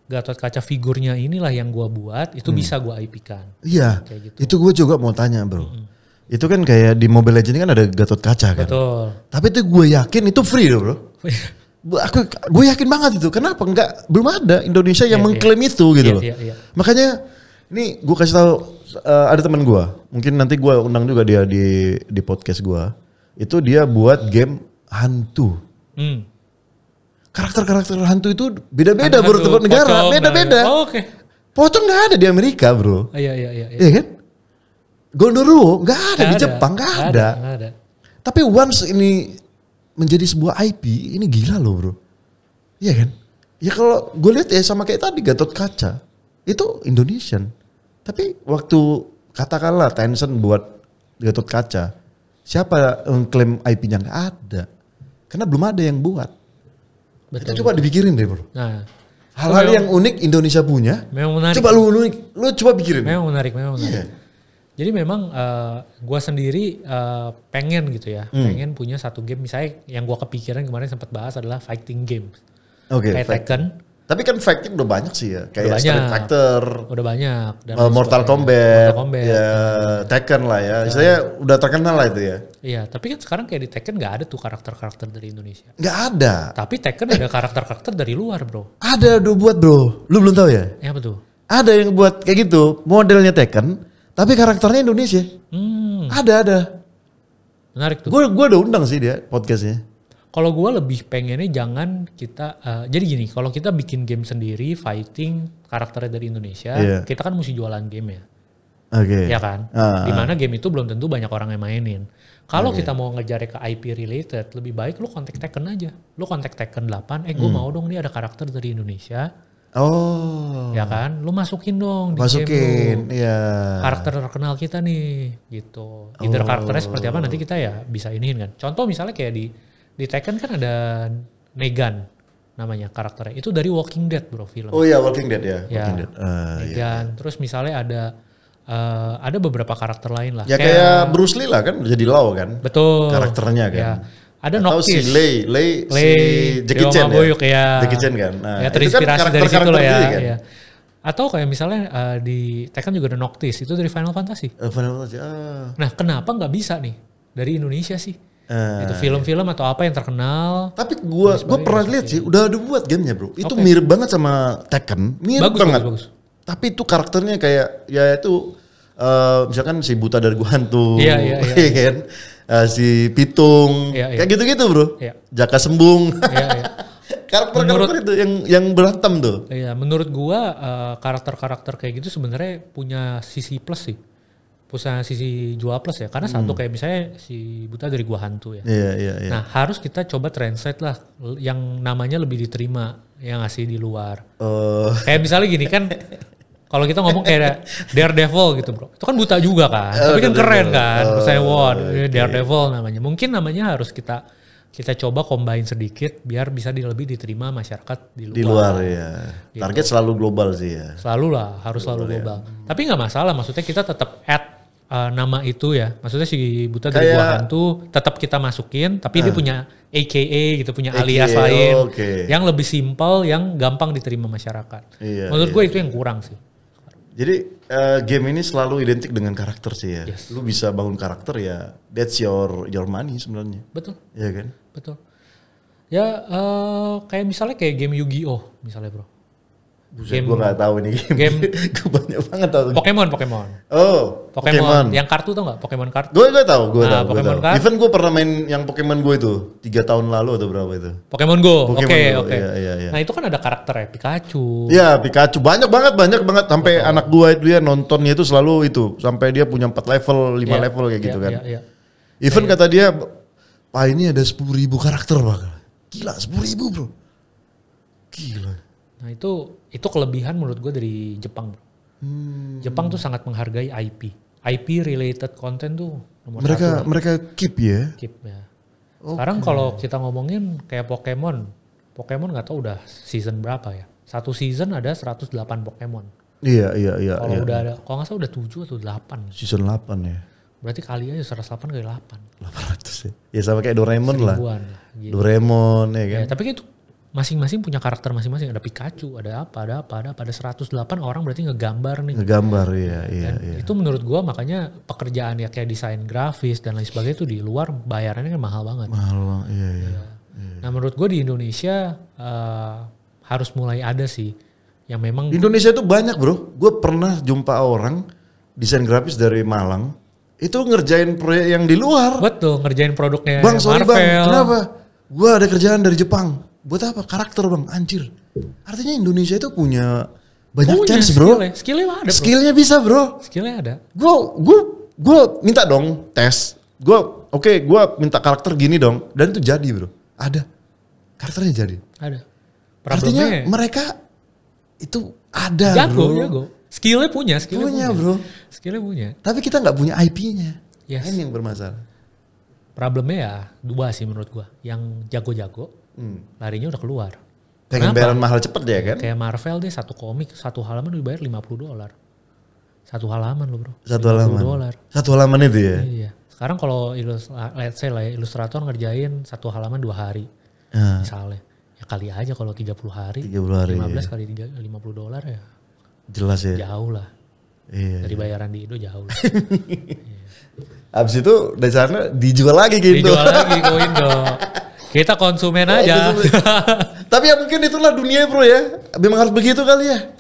Speaker 1: Gatot Kaca figurnya inilah yang gue buat. Itu bisa gue IP-kan.
Speaker 2: Iya.
Speaker 1: Kayak gitu.
Speaker 2: Itu gue juga mau tanya bro. Itu kan kayak di Mobile Legends kan ada Gatot Kaca kan.
Speaker 1: Betul.
Speaker 2: Tapi itu gue yakin itu free loh bro. Gue yakin banget itu. Kenapa belum ada Indonesia yang mengklaim itu gitu loh. Makanya ini gue kasih tahu ada teman gue. Mungkin nanti gue undang juga dia di podcast gue. Itu dia buat game hantu. Karakter-karakter hantu itu beda-beda bro, tiap negara beda-beda.
Speaker 1: Oh, oke.
Speaker 2: Pocong nggak ada di Amerika bro.
Speaker 1: Iya.
Speaker 2: Iya kan? Gondoruo nggak ada di Jepang, nggak ada. Tapi once ini menjadi sebuah IP, ini gila loh bro. Iya kan? Ya kalau gue lihat ya sama kayak tadi Gatot Kaca, itu Indonesian. Tapi waktu katakanlah Tencent buat Gatot Kaca, siapa yang klaim IP-nya? Nggak ada. Karena belum ada yang buat. Betul. Itu coba dipikirin deh bro. Nah, hal-hal yang unik Indonesia punya.
Speaker 1: Memang menarik.
Speaker 2: Coba lu coba pikirin.
Speaker 1: Memang menarik. Yeah. Jadi memang gue sendiri pengen gitu ya, pengen punya satu game misalnya yang gue kepikiran kemarin sempat bahas adalah fighting game. Kayak Tekken.
Speaker 2: Tapi kan fighting udah banyak sih ya, kayak Street Fighter.
Speaker 1: Udah banyak.
Speaker 2: Dan Mortal Kombat. Ya, Tekken lah ya, istilahnya udah terkenal lah itu ya.
Speaker 1: Iya, tapi kan sekarang kayak di Tekken gak ada tuh karakter-karakter dari Indonesia.
Speaker 2: Gak ada.
Speaker 1: Tapi Tekken ada karakter-karakter dari luar bro.
Speaker 2: Ada udah buat bro, lu belum tahu ya?
Speaker 1: Ya apa tuh?
Speaker 2: Ada yang buat kayak gitu, modelnya Tekken. Tapi karakternya Indonesia. Ada.
Speaker 1: Menarik tuh.
Speaker 2: Gue udah undang sih dia podcastnya.
Speaker 1: Kalau gue lebih pengennya jangan kita, jadi gini, kalau kita bikin game sendiri, fighting, karakternya dari Indonesia, kita kan mesti jualan game ya.
Speaker 2: Oke.
Speaker 1: Ya kan? Dimana game itu belum tentu banyak orang yang mainin. Kalau kita mau ngejar ke IP related, lebih baik lu kontak Tekken aja. Lu kontak Tekken 8, gue mau dong nih ada karakter dari Indonesia.
Speaker 2: Oh.
Speaker 1: Ya kan? Lu masukin dong di
Speaker 2: game lu. Iya.
Speaker 1: Karakter terkenal kita nih gitu. Either karakternya seperti apa nanti kita ya bisa iniin kan. Contoh misalnya kayak di Tekken kan ada Negan namanya karakternya. Itu dari Walking Dead bro film.
Speaker 2: Oh iya Walking Dead ya. Walking Dead.
Speaker 1: Negan. Iya. Terus misalnya ada beberapa karakter lain lah.
Speaker 2: Ya kayak Bruce Lee lah kan jadi Law kan.
Speaker 1: Betul.
Speaker 2: Karakternya kan.
Speaker 1: Ya. Ada Noctis.
Speaker 2: Si Lei si Jackie Chan
Speaker 1: ya.
Speaker 2: Jackie Chan kan. Nah,
Speaker 1: ya terinspirasi kan dari situ lah ya.
Speaker 2: Kan?
Speaker 1: Ya. Atau kayak misalnya di Tekken juga ada Noctis. Itu dari Final Fantasy.
Speaker 2: Final Fantasy.
Speaker 1: Nah kenapa nggak bisa nih dari Indonesia sih? Itu film-film atau apa yang terkenal.
Speaker 2: Tapi gue pernah lihat sih udah ada buat gamenya bro. Itu mirip banget sama Tekken. Mirip banget. Bagus. Tapi itu karakternya kayak ya itu misalkan si Buta dari Gua Hantu.
Speaker 1: Iya.
Speaker 2: Kan? Si Pitung, kayak gitu-gitu bro. Jaka Sembung. Karakter-karakter itu yang berantem tuh.
Speaker 1: Iya, menurut gua karakter-karakter kayak gitu sebenarnya punya sisi plus sih. Punya sisi jual plus ya. Karena satu kayak misalnya si Buta dari Gua Hantu ya.
Speaker 2: Iya.
Speaker 1: Nah harus kita coba translate lah yang namanya lebih diterima yang ngasih di luar. Kayak misalnya gini kan. Kalau kita ngomong kayak Daredevil gitu bro. Itu kan buta juga kan. Tapi kan keren kan. Saya Daredevil namanya. Mungkin namanya harus kita coba combine sedikit. Biar bisa lebih diterima masyarakat di luar.
Speaker 2: Di luar ya. Gitu. Target selalu global sih ya.
Speaker 1: Selalu lah. Harus selalu global. Tapi gak masalah. Maksudnya kita tetap add nama itu ya. Maksudnya si Buta dari Gua Hantu tetap kita masukin. Tapi dia punya AKA gitu. Punya alias lain. Yang lebih simpel. Yang gampang diterima masyarakat. Menurut gue itu yang kurang sih.
Speaker 2: Jadi game ini selalu identik dengan karakter sih ya. Yes. Lu bisa bangun karakter ya, that's your money sebenarnya.
Speaker 1: Betul.
Speaker 2: Iya kan?
Speaker 1: Betul. Ya kayak misalnya kayak game Yu-Gi-Oh misalnya bro.
Speaker 2: Buset, gue gak tahu ini game. Gue banyak banget tahu.
Speaker 1: Pokemon.
Speaker 2: Oh,
Speaker 1: Pokemon. Yang kartu tau gak? Pokemon kartu.
Speaker 2: Gue tahu.
Speaker 1: Pokemon kartu.
Speaker 2: Even gue pernah main yang Pokemon Go itu 3 tahun lalu atau berapa itu.
Speaker 1: Pokemon Go. Oke.
Speaker 2: Iya.
Speaker 1: Nah itu kan ada karakternya Pikachu.
Speaker 2: Iya Pikachu banyak banget. Sampai anak gue itu dia nontonnya itu selalu itu. Sampai dia punya 4 level, 5 level kayak gitu kan.
Speaker 1: Iya.
Speaker 2: Even kata dia, Pak ini ada 10.000 karakter Pak. Gila 10.000 bro. Gila.
Speaker 1: Nah itu kelebihan menurut gue dari Jepang. Jepang tuh sangat menghargai IP. IP related content tuh nomor satu.
Speaker 2: Mereka keep ya.
Speaker 1: Keep ya. Sekarang kalau kita ngomongin kayak Pokemon nggak tahu udah season berapa ya. Satu season ada 108 Pokemon.
Speaker 2: Iya.
Speaker 1: Kalau udah ada, kalau nggak salah udah 7 atau 8.
Speaker 2: Season 8 ya.
Speaker 1: Berarti kali aja 108 kali 8.
Speaker 2: 800 ya. Ya sama kayak Doraemon lah.
Speaker 1: Gitu.
Speaker 2: Doraemon ya kan.
Speaker 1: Ya, tapi itu masing-masing punya karakter masing-masing. Ada Pikachu, ada apa. Ada 108 orang berarti ngegambar nih.
Speaker 2: Iya.
Speaker 1: Itu menurut gua makanya pekerjaan ya kayak desain grafis dan lain sebagainya itu di luar bayarannya kan mahal banget.
Speaker 2: Iya.
Speaker 1: Nah menurut gua di Indonesia harus mulai ada sih. Yang memang.
Speaker 2: Di Indonesia itu banyak bro. Gue pernah jumpa orang desain grafis dari Malang. Itu ngerjain proyek yang di luar.
Speaker 1: Betul, ngerjain produknya
Speaker 2: Bang, sorry
Speaker 1: Marvel.
Speaker 2: Bang, kenapa? Gue ada kerjaan dari Jepang. Buat apa? Karakter Bang, anjir. Artinya Indonesia itu punya banyak chance bro.
Speaker 1: Skillnya ada bro.
Speaker 2: Skillnya bisa bro.
Speaker 1: Skillnya ada.
Speaker 2: Gue minta dong tes. Gue minta karakter gini dong. Dan itu jadi bro. Ada. Karakternya jadi.
Speaker 1: Ada.
Speaker 2: Artinya mereka itu ada
Speaker 1: jago. Skillnya punya.
Speaker 2: Bro.
Speaker 1: Skillnya punya.
Speaker 2: Tapi kita nggak punya IP-nya.
Speaker 1: Yes.
Speaker 2: Ini yang bermasalah.
Speaker 1: Problemnya ya 2 sih menurut gua. Yang jago-jago larinya udah keluar.
Speaker 2: Pengen bayaran mahal cepet ya kan?
Speaker 1: Kayak Marvel deh, satu komik, satu halaman dibayar $50. Satu halaman loh bro.
Speaker 2: Satu halaman. $50. Satu halaman itu ya?
Speaker 1: Iya. Sekarang kalau let's say lah ya, ilustrator ngerjain satu halaman 2 hari. Misalnya. Ya kali aja kalau 30 hari. 15 kali $50 ya.
Speaker 2: Jelas ya.
Speaker 1: Jauh lah.
Speaker 2: Iya.
Speaker 1: Dari bayaran di Indo jauh lah.
Speaker 2: Abis itu dari sana dijual lagi ke Indo.
Speaker 1: Dijual lagi ke Indo. Kita konsumen aja.
Speaker 2: Tapi ya mungkin itulah dunia bro ya. Memang harus begitu kali ya.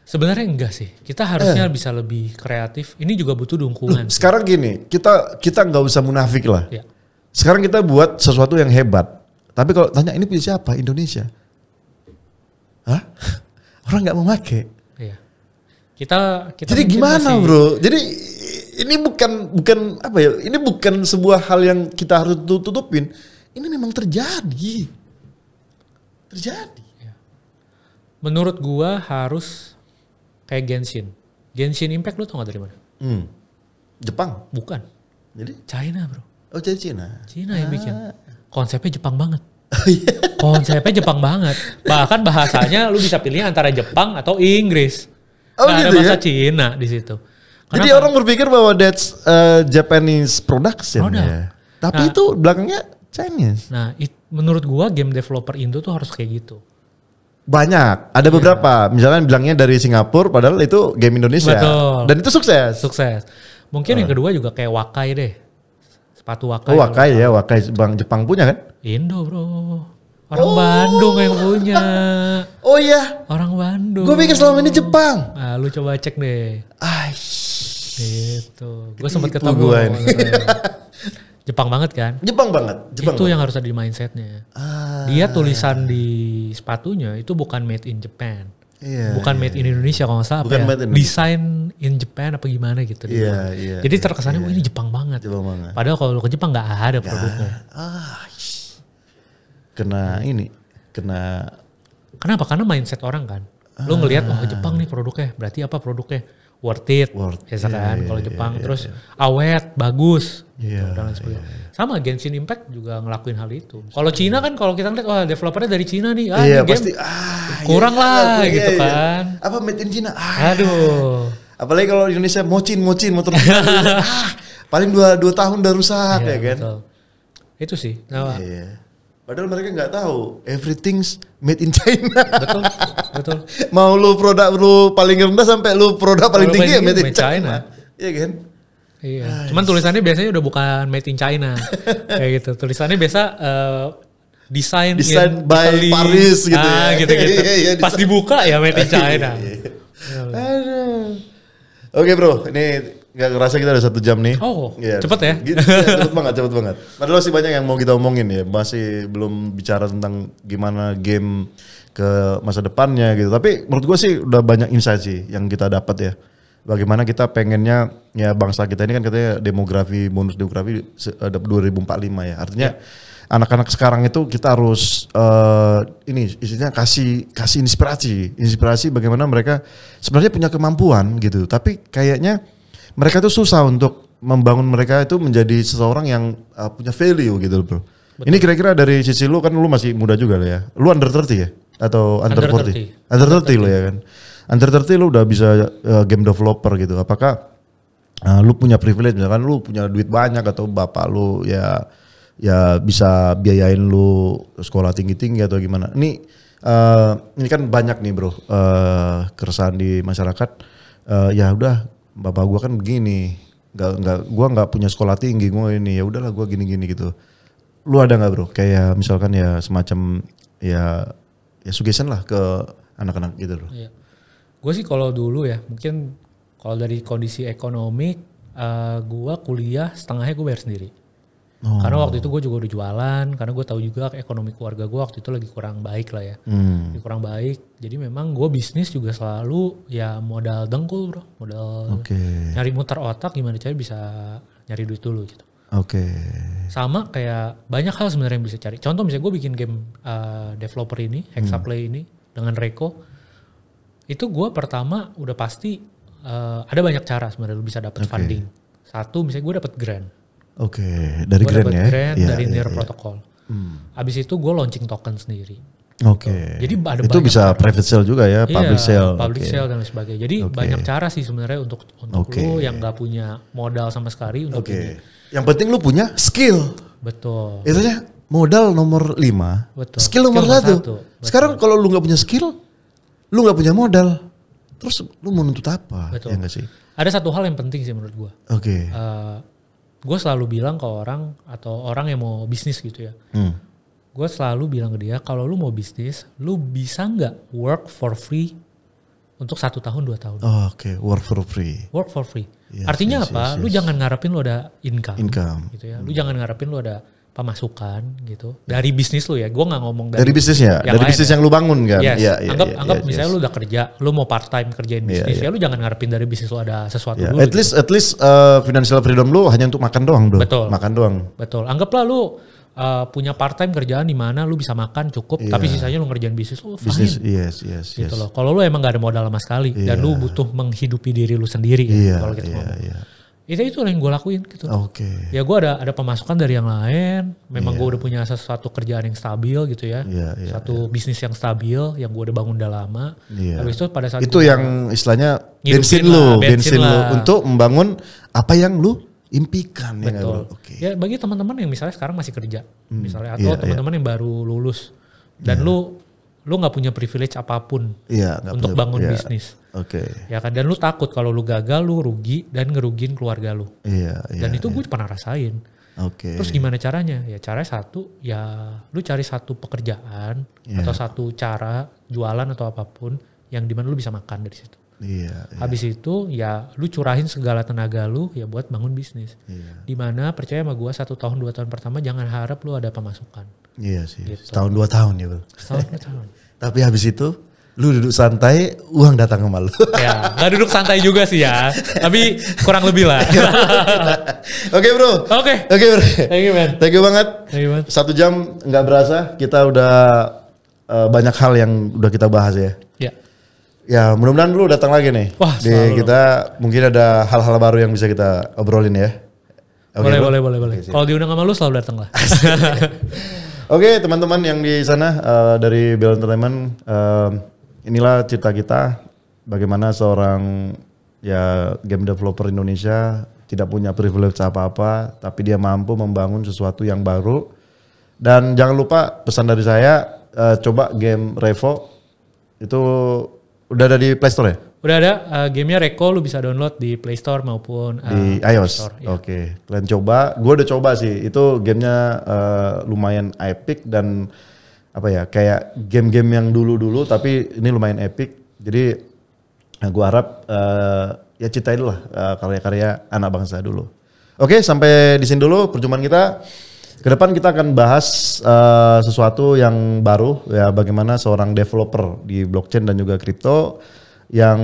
Speaker 1: Sebenarnya enggak sih. Kita harusnya bisa lebih kreatif. Ini juga butuh dukungan.
Speaker 2: Sekarang gini, kita nggak usah munafik lah.
Speaker 1: Ya.
Speaker 2: Sekarang kita buat sesuatu yang hebat. Tapi kalau tanya ini punya siapa? Indonesia. Hah? Orang nggak mau pakai.
Speaker 1: Iya. Kita
Speaker 2: jadi gimana bro? Jadi ini bukan apa ya? Ini bukan sebuah hal yang kita harus tutupin. Ini memang terjadi.
Speaker 1: Ya. Menurut gua harus kayak Genshin. Genshin Impact lu tau gak dari mana?
Speaker 2: Jepang?
Speaker 1: Bukan.
Speaker 2: Jadi?
Speaker 1: China bro.
Speaker 2: Oh jadi China?
Speaker 1: China yang bikin. Konsepnya Jepang banget. Konsepnya Jepang banget. Bahkan bahasanya lu bisa pilih antara Jepang atau Inggris.
Speaker 2: Oh
Speaker 1: gak
Speaker 2: gitu
Speaker 1: ada bahasa
Speaker 2: ya?
Speaker 1: Cina di situ.
Speaker 2: Jadi orang berpikir bahwa that's Japanese production ya. Tapi itu belakangnya Chinese.
Speaker 1: Nah, menurut gua game developer Indo tuh harus kayak gitu.
Speaker 2: Banyak, ada beberapa. Misalnya bilangnya dari Singapura, padahal itu game Indonesia.
Speaker 1: Betul.
Speaker 2: Dan itu sukses.
Speaker 1: Mungkin yang kedua juga kayak Wakai deh. Sepatu Wakai.
Speaker 2: Oh Wakai ya, Wakai Bang Jepang punya kan?
Speaker 1: Indo bro. Orang Bandung yang punya.
Speaker 2: Oh iya.
Speaker 1: Orang Bandung.
Speaker 2: Gue pikir selama ini Jepang.
Speaker 1: Nah, lu coba cek deh. Gitu. Gue sempat ketemu.
Speaker 2: Gue ini.
Speaker 1: Jepang banget kan?
Speaker 2: Jepang banget.
Speaker 1: Itu yang harus ada di mindsetnya. Dia tulisan di sepatunya itu bukan made in Japan. Bukan made in Indonesia kalau nggak salah.
Speaker 2: Bukan made in
Speaker 1: Design in Japan apa gimana gitu. Jadi terkesannya ini Jepang banget. Padahal kalau lu ke Jepang nggak ada produknya. Kenapa? Karena mindset orang kan. Lu ngelihat Jepang nih produknya. Berarti apa produknya? Worth it. Biasa kan kalau Jepang. Terus awet, bagus. Dan lain sebagainya. Sama Genshin Impact juga ngelakuin hal itu. Kalau Cina kan kalau kita ngeliat developernya dari Cina nih. Ini game
Speaker 2: pasti,
Speaker 1: kurang lah gitu kan.
Speaker 2: Apa made in Cina?
Speaker 1: Aduh.
Speaker 2: Apalagi kalau Indonesia mocin motor. Paling 2 tahun udah rusak ya kan.
Speaker 1: Betul. Itu sih.
Speaker 2: Padahal mereka nggak tahu everything's made in China.
Speaker 1: Betul.
Speaker 2: Mau lu produk lu paling rendah sampai lu produk paling tinggi ya made in China. Iya kan?
Speaker 1: Iya. Cuman tulisannya biasanya udah bukan made in China. Kayak gitu. Tulisannya biasa Design
Speaker 2: by
Speaker 1: Italy.
Speaker 2: Paris gitu ya.
Speaker 1: Gitu-gitu.
Speaker 2: Iya,
Speaker 1: Pas dibuka ya made in China.
Speaker 2: Aduh. Oke bro, ini gak kerasa kita udah 1 jam nih.
Speaker 1: Oh,
Speaker 2: ya,
Speaker 1: cepet ya?
Speaker 2: Gitu, cepet banget. Padahal masih banyak yang mau kita omongin ya. Masih belum bicara tentang gimana game ke masa depannya gitu. Tapi menurut gue sih udah banyak insight sih yang kita dapat ya. Bagaimana kita pengennya ya bangsa kita ini kan katanya bonus demografi 2045 ya. Artinya anak-anak sekarang itu kita harus ini istilahnya kasih inspirasi bagaimana mereka sebenarnya punya kemampuan gitu. Tapi kayaknya mereka tuh susah untuk membangun mereka itu menjadi seseorang yang punya value gitu bro. Betul. Ini kira-kira dari sisi lu kan lu masih muda juga lah ya. Lu under 30 ya? Atau under 40? Under 30 lo ya kan? Under 30 lu udah bisa game developer gitu. Apakah lu punya privilege misalkan lu punya duit banyak atau bapak lu ya bisa biayain lu sekolah tinggi-tinggi atau gimana? Ini kan banyak nih bro keresahan di masyarakat. Ya udah bapak gua kan begini, gua nggak punya sekolah tinggi, gua ini ya udahlah gua gini-gini gitu. Lu ada nggak bro? Kayak misalkan ya semacam ya suggestion lah ke anak-anak gitu bro.
Speaker 1: Iya. Gue sih kalau dulu ya mungkin kalau dari kondisi ekonomi gue kuliah setengahnya gue bayar sendiri. Karena waktu itu gue juga udah jualan, karena gue tahu juga ekonomi keluarga gue waktu itu lagi kurang baik lah ya. Kurang baik, jadi memang gue bisnis juga selalu ya modal dengkul bro. Modal nyari muter otak gimana cara bisa nyari duit dulu gitu. Sama kayak banyak hal sebenarnya yang bisa cari. Contoh misalnya gue bikin game developer ini, Hexaplay ini dengan Reco. Itu gue pertama udah pasti ada banyak cara sebenarnya lu bisa dapat funding. Satu misalnya gue dapat grant.
Speaker 2: Dari
Speaker 1: gua
Speaker 2: grant ya?
Speaker 1: Grant dari Near Protocol. Abis itu gue launching token sendiri. Jadi ada
Speaker 2: itu bisa cara. Private sale juga ya, public sale.
Speaker 1: Public sale dan lain sebagainya. Jadi banyak cara sih sebenarnya untuk lu yang gak punya modal sama sekali untuk ini.
Speaker 2: Yang penting lu punya skill.
Speaker 1: Betul.
Speaker 2: Itunya modal nomor 5, skill nomor 1. Sekarang kalau lu gak punya skill, lu gak punya modal, terus lu mau nuntut apa?
Speaker 1: Betul.
Speaker 2: Ya gak sih?
Speaker 1: Ada satu hal yang penting sih menurut gue. Gue selalu bilang ke orang atau orang yang mau bisnis gitu ya. Gue selalu bilang ke dia, kalau lu mau bisnis, lu bisa nggak work for free untuk 1 tahun 2 tahun?
Speaker 2: Work for free.
Speaker 1: Work for free. Artinya apa? Lu jangan ngarepin lu ada income. Gitu ya. Lu jangan ngarepin lu ada pemasukan gitu dari bisnis lu ya. Gue nggak ngomong
Speaker 2: dari bisnisnya, dari bisnis yang lu bangun kan.
Speaker 1: Anggap misalnya lu udah kerja, lu mau part time kerjain bisnis ya lu jangan ngarepin dari bisnis lu ada sesuatu dulu.
Speaker 2: At least financial freedom lu hanya untuk makan doang bro. Makan doang.
Speaker 1: Betul. Anggaplah lu punya part time kerjaan di mana lu bisa makan cukup, tapi sisanya lu ngerjain bisnis lu fine. Gitu loh. Kalau lu emang gak ada modal sama sekali dan lu butuh menghidupi diri lu sendiri kalau kita ngomong. Itu yang gue lakuin gitu. Ya gue ada pemasukan dari yang lain. Memang gue udah punya sesuatu kerjaan yang stabil gitu ya. Satu bisnis yang stabil yang gue udah bangun udah lama. Habis itu pada saat
Speaker 2: itu yang istilahnya bensin lu untuk membangun apa yang lu impikan.
Speaker 1: Betul. Ya bagi teman-teman yang misalnya sekarang masih kerja misalnya atau teman-teman yang baru lulus dan lu nggak punya privilege apapun untuk bangun bisnis. Ya kan, dan lu takut kalau lu gagal lu rugi dan ngerugiin keluarga lu. Dan itu gue pernah rasain. Terus gimana caranya? Ya caranya satu, ya lu cari satu pekerjaan atau satu cara jualan atau apapun yang dimana lu bisa makan dari situ. Habis itu ya lu curahin segala tenaga lu ya buat bangun bisnis. Dimana percaya sama gue 1 tahun 2 tahun pertama jangan harap lu ada pemasukan.
Speaker 2: Gitu. Setahun 2 tahun ya bro.
Speaker 1: Setahun 2 tahun.
Speaker 2: Tapi habis itu lu duduk santai, uang datang ke lu.
Speaker 1: Ya, gak duduk santai juga sih ya. Tapi kurang lebih lah.
Speaker 2: Oke bro.
Speaker 1: Oke
Speaker 2: bro.
Speaker 1: Thank you man.
Speaker 2: Thank you banget. 1 jam gak berasa. Kita udah banyak hal yang udah kita bahas ya. Ya mudah-mudahan lu datang lagi nih.
Speaker 1: Wah,
Speaker 2: kita mungkin ada hal-hal baru yang bisa kita obrolin ya.
Speaker 1: Boleh. Kalau diundang sama lu selalu datang lah.
Speaker 2: Oke, teman-teman yang di sana dari Bell Entertainment, inilah cerita kita bagaimana seorang game developer Indonesia tidak punya privilege apa-apa, tapi dia mampu membangun sesuatu yang baru. Dan jangan lupa pesan dari saya, coba game Revo itu udah ada di Play Store ya?
Speaker 1: Udah ada gamenya Reko, lu bisa download di Play Store maupun
Speaker 2: di iOS.
Speaker 1: Store, ya.
Speaker 2: Oke, kalian coba. Gue udah coba sih. Itu gamenya lumayan epic dan apa ya, kayak game-game yang dulu-dulu tapi ini lumayan epic. Jadi gue harap ya ceritain lah karya-karya anak bangsa dulu. Oke, sampai di sini dulu perjumpaan kita. Kedepan kita akan bahas sesuatu yang baru ya, bagaimana seorang developer di blockchain dan juga kripto yang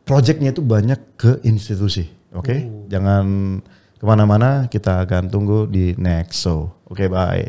Speaker 2: projectnya itu banyak ke institusi. Oke, jangan kemana-mana, kita akan tunggu di next show. Oke, bye.